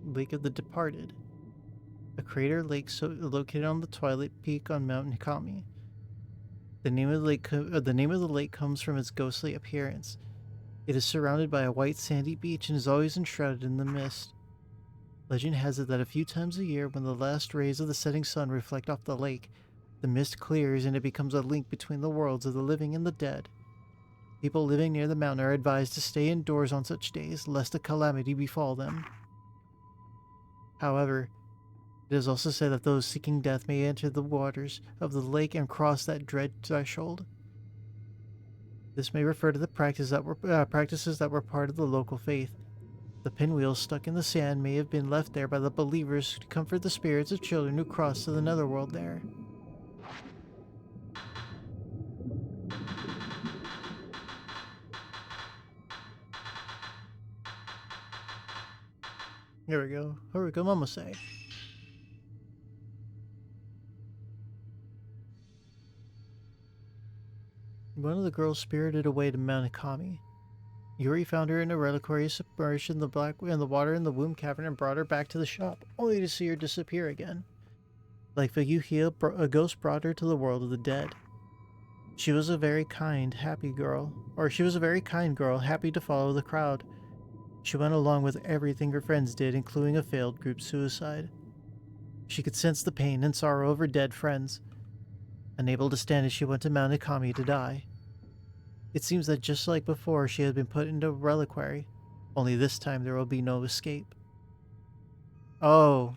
Lake of the Departed. A crater lake located on the Twilight Peak on Mount Nikami. The name of the lake comes from its ghostly appearance. It is surrounded by a white sandy beach and is always enshrouded in the mist. Legend has it that a few times a year, when the last rays of the setting sun reflect off the lake, the mist clears and it becomes a link between the worlds of the living and the dead. People living near the mountain are advised to stay indoors on such days, lest a calamity befall them. However, it is also said that those seeking death may enter the waters of the lake and cross that dread threshold. This may refer to the practices that were part of the local faith. The pinwheels stuck in the sand may have been left there by the believers to comfort the spirits of children who crossed to the netherworld there. Here we go. Here we go, Mama say. One of the girls spirited away to Mount Ikami. Yuri found her in a reliquary submerged in the water in the womb cavern and brought her back to the shop, only to see her disappear again. Like Vyuhia, a ghost brought her to the world of the dead. She was a very kind, happy girl, happy to follow the crowd. She went along with everything her friends did, including a failed group suicide. She could sense the pain and sorrow of her dead friends. Unable to stand it, she went to Mount Ikami to die. It seems that just like before, she had been put into a reliquary, only this time there will be no escape. Oh,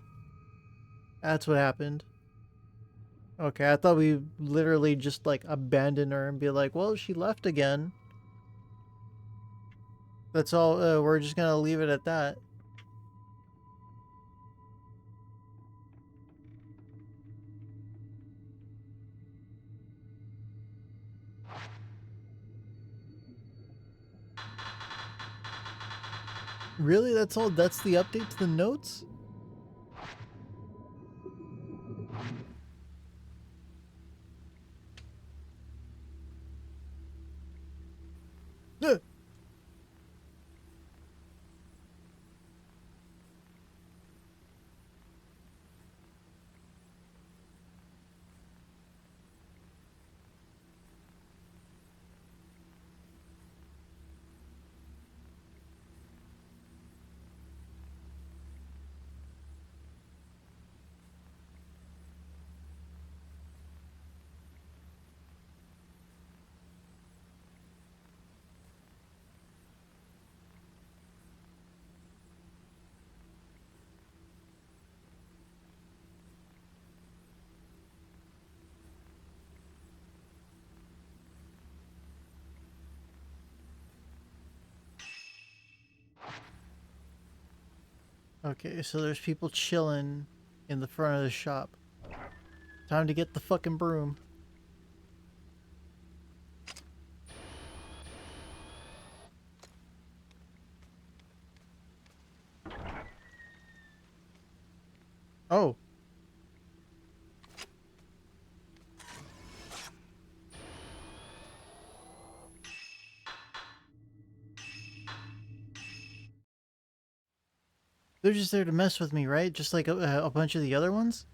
that's what happened. Okay, I thought we literally just like abandon her and be like, well, she left again. That's all, we're just gonna leave it at that. Really? That's all? That's the update to the notes? Okay, so there's people chilling in the front of the shop. Time to get the fucking broom. Oh. They're just there to mess with me, right? Just like a bunch of the other ones?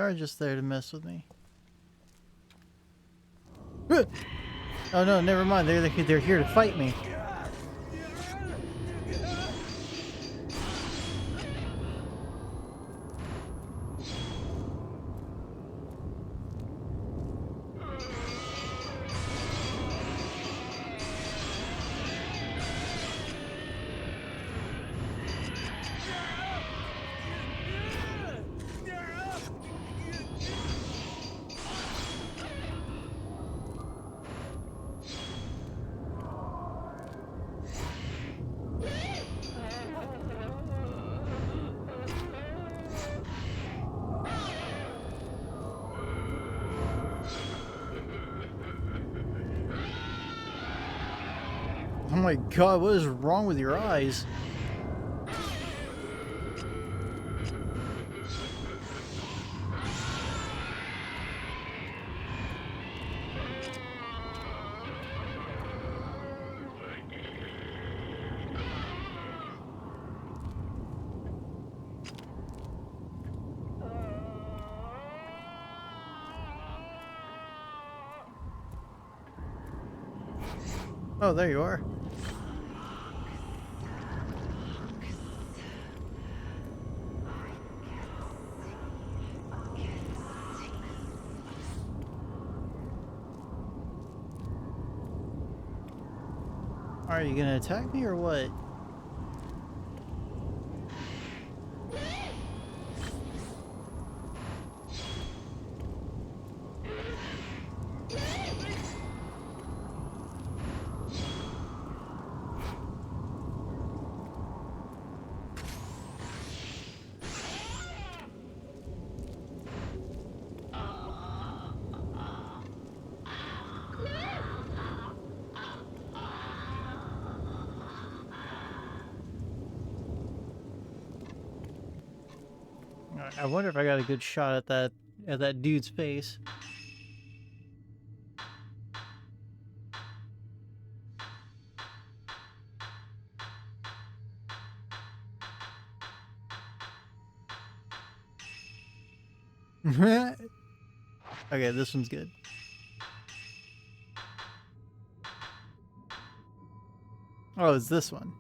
are just there to mess with me. Oh no, never mind. They're here to fight me. Oh my god, what is wrong with your eyes? Oh, there you are. Are you gonna attack me or what? I wonder if I got a good shot at that dude's face. Okay, this one's good. Oh, it's this one.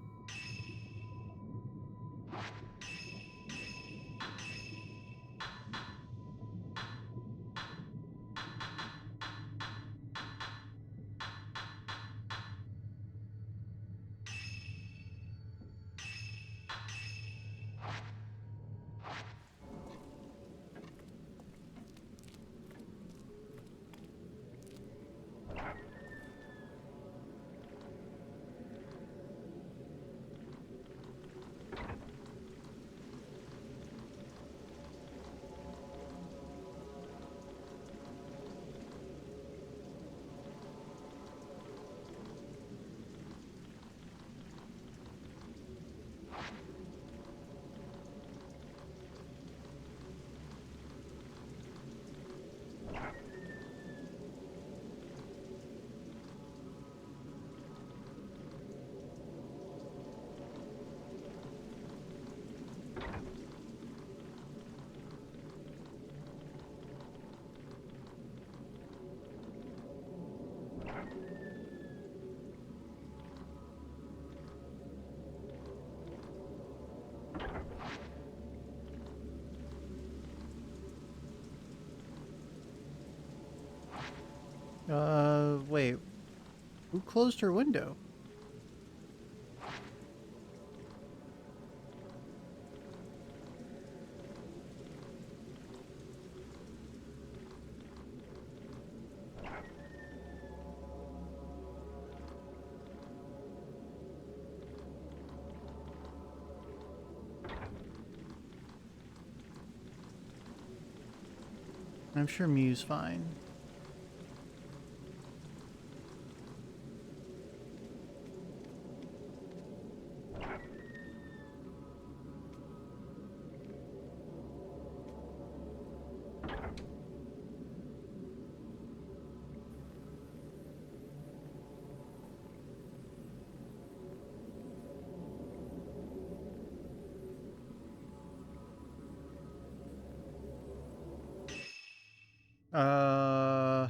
Wait. Who closed her window? I'm sure Mew's fine. Uh...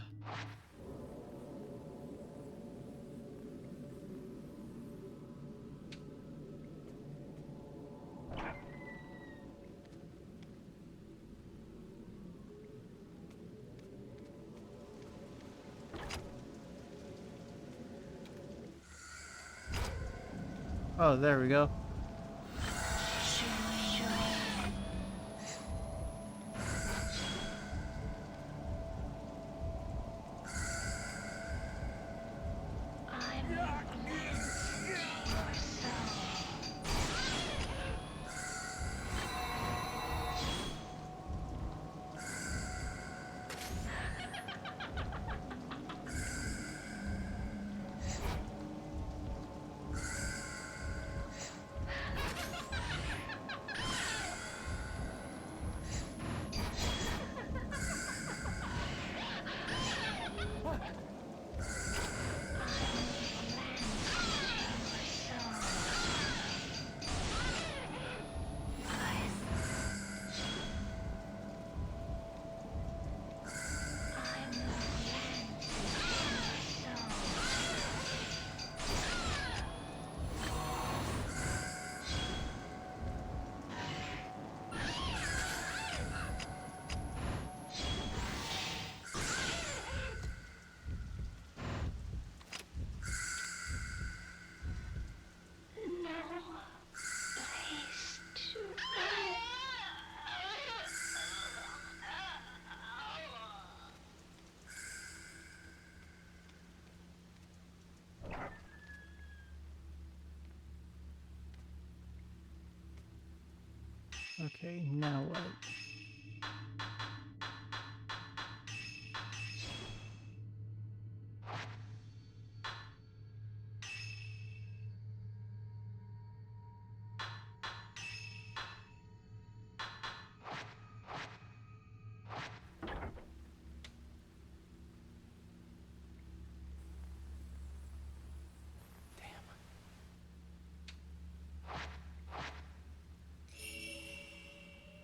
Oh, there we go. Okay, now what?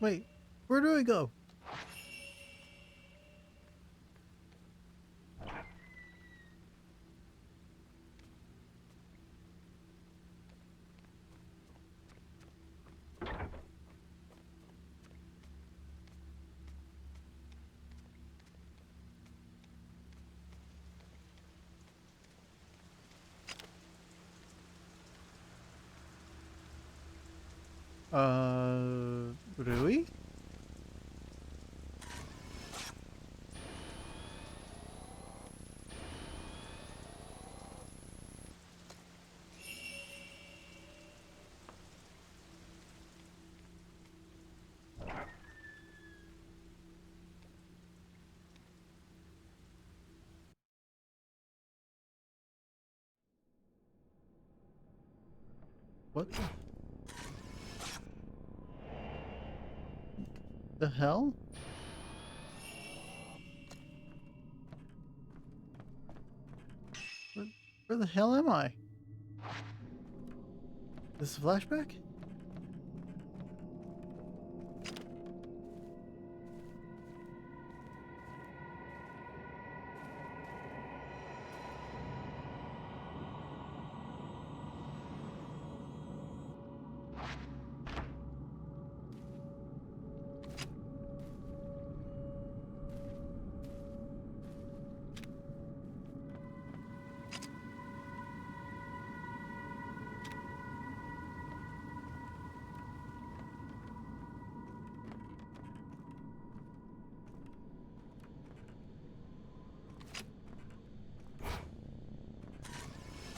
Wait, where do I go? Really? What the hell? Where, where the hell am I? This is a flashback?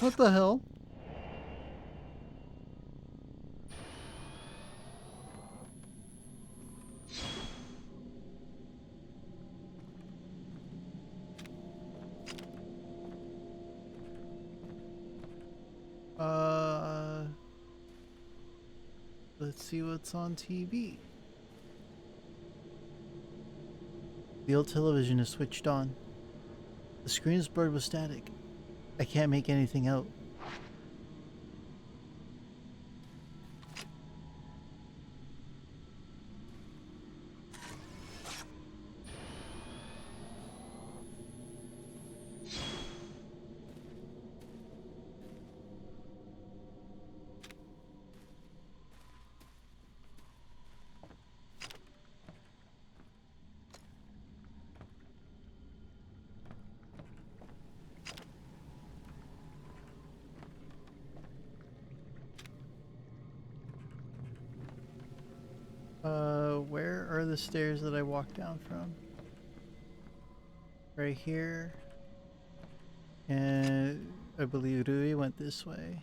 What the hell? Uh, let's see what's on TV. The old television is switched on. The screen is blurred with static. I can't make anything out. Where are the stairs that I walked down from? Right here. And I believe Rui went this way.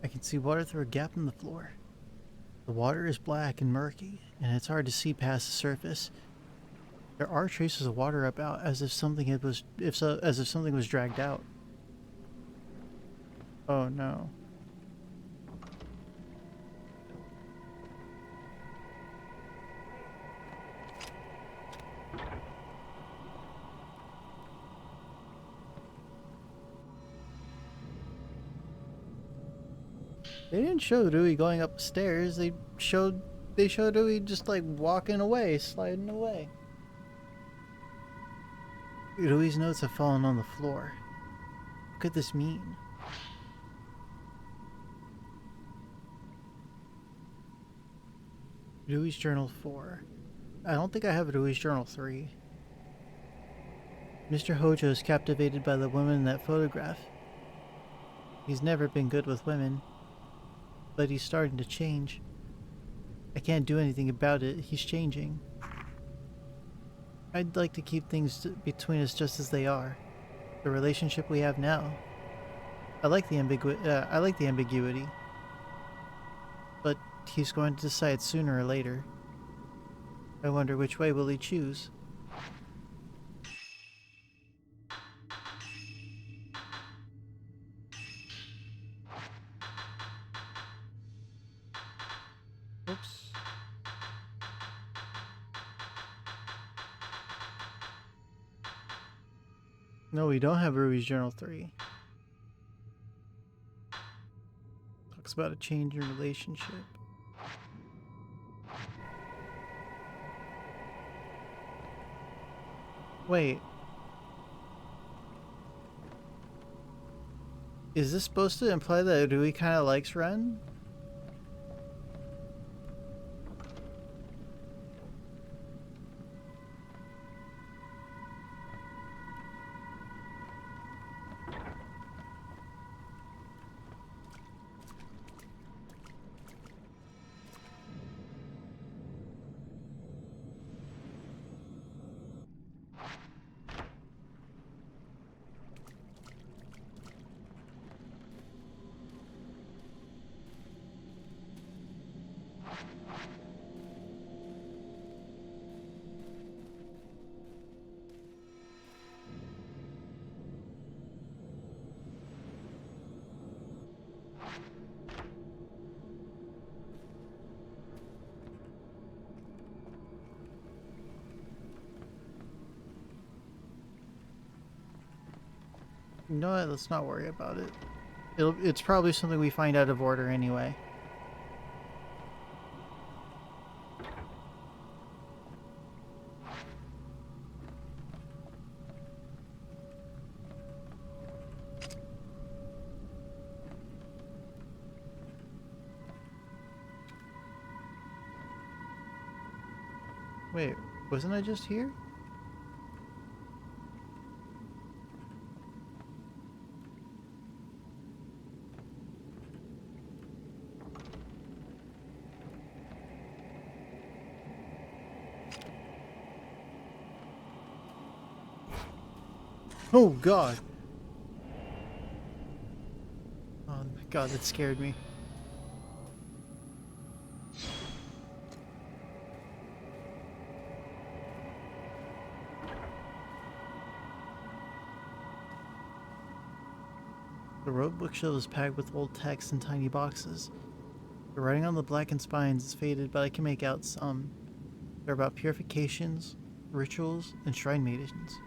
I can see water through a gap in the floor. The water is black and murky, and it's hard to see past the surface. There are traces of water about, as if something as if something was dragged out. Oh no. They didn't show Rui going upstairs. They showed Rui just like walking away, sliding away. Rui's notes have fallen on the floor. What could this mean? Rui's journal 4. I don't think I have Rui's journal 3. Mr. Hojo is captivated by the woman in that photograph. He's never been good with women, but he's starting to change. I can't do anything about it. He's changing. I'd like to keep things between us just as they are. The relationship we have now. I like the ambiguity. But he's going to decide sooner or later. I wonder which way will he choose. Oops. No, we don't have Ruby's Journal 3. Talks about a change in relationship. Wait. Is this supposed to imply that Rui kind of likes Ren? You know what? Let's not worry about it. It's probably something we find out of order anyway. Wait, wasn't I just here? Oh god! Oh my god, that scared me. The road bookshelf is packed with old texts in tiny boxes. The writing on the blackened spines is faded, but I can make out some. They're about purifications, rituals, and shrine maidens.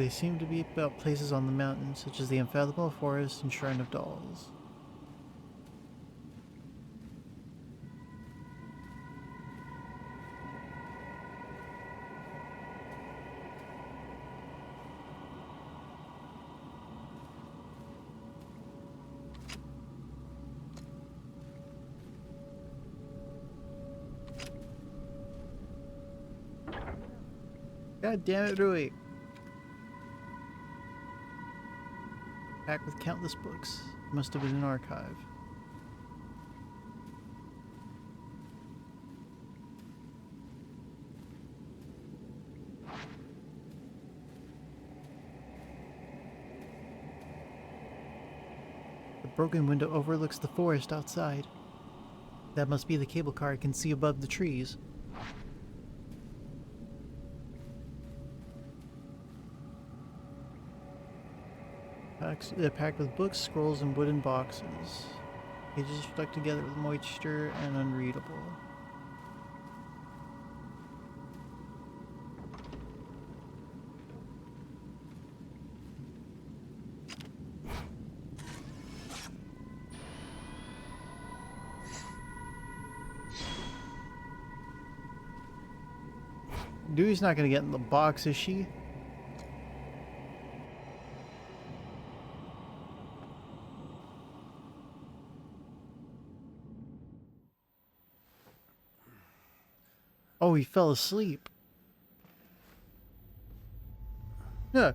They seem to be about places on the mountain, such as the Unfathomable Forest and Shrine of Dolls. God damn it, Rui! Packed with countless books. Must have been an archive. The broken window overlooks the forest outside. That must be the cable car I can see above the trees. Packed with books, scrolls, and wooden boxes. Pages are stuck together with moisture and unreadable. Dewey's not gonna get in the box, is she? Oh, he fell asleep. Yeah.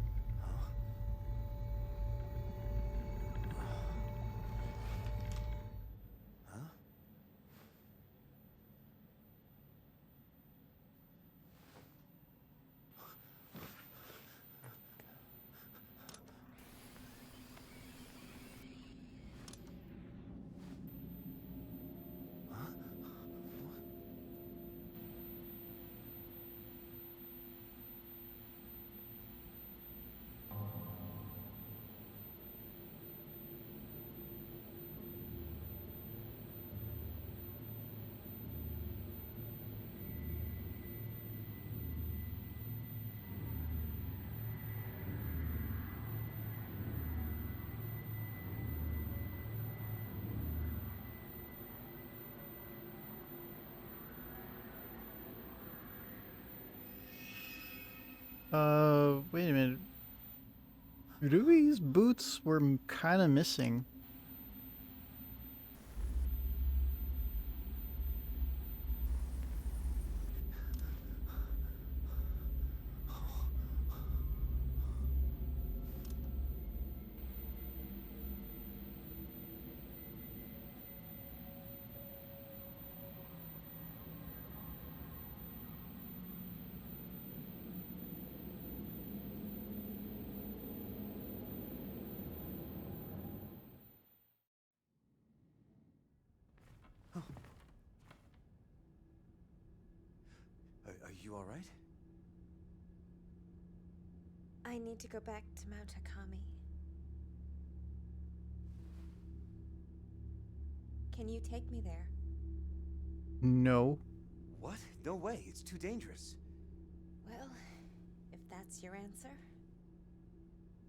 Wait a minute. Rui's boots were kind of missing. Are you all right? I need to go back to Mount Hakami. Can you take me there? No. What? No way. It's too dangerous. Well, if that's your answer,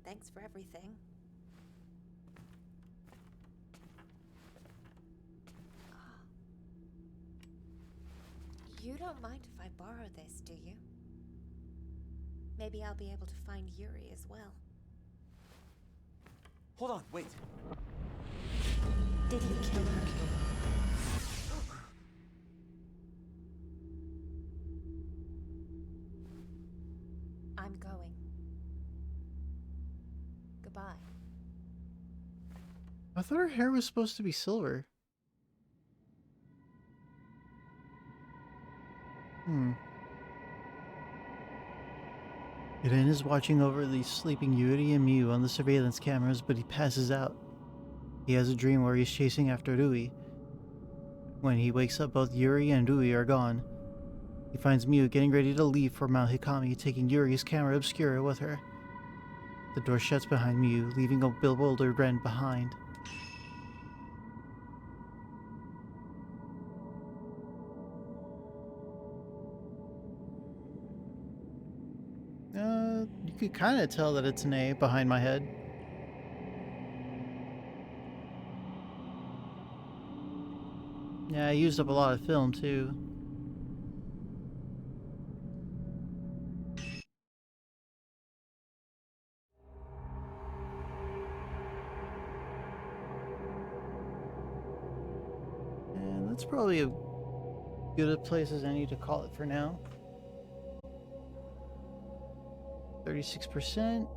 thanks for everything. You don't mind if I borrow this, do you? Maybe I'll be able to find Yuri as well. Hold on, wait. Did you kill her? I'm going. Goodbye. I thought her hair was supposed to be silver. Iden is watching over the sleeping Yuri and Miu on the surveillance cameras, but he passes out. He has a dream where he's chasing after Rui. When he wakes up, both Yuri and Rui are gone. He finds Miu getting ready to leave for Mount Hikami, taking Yuri's camera obscura with her. The door shuts behind Miu, leaving a bewildered Ren behind. You could kind of tell that it's an A behind my head. Yeah, I used up a lot of film too. And that's probably as good a place as any to call it for now. 36%.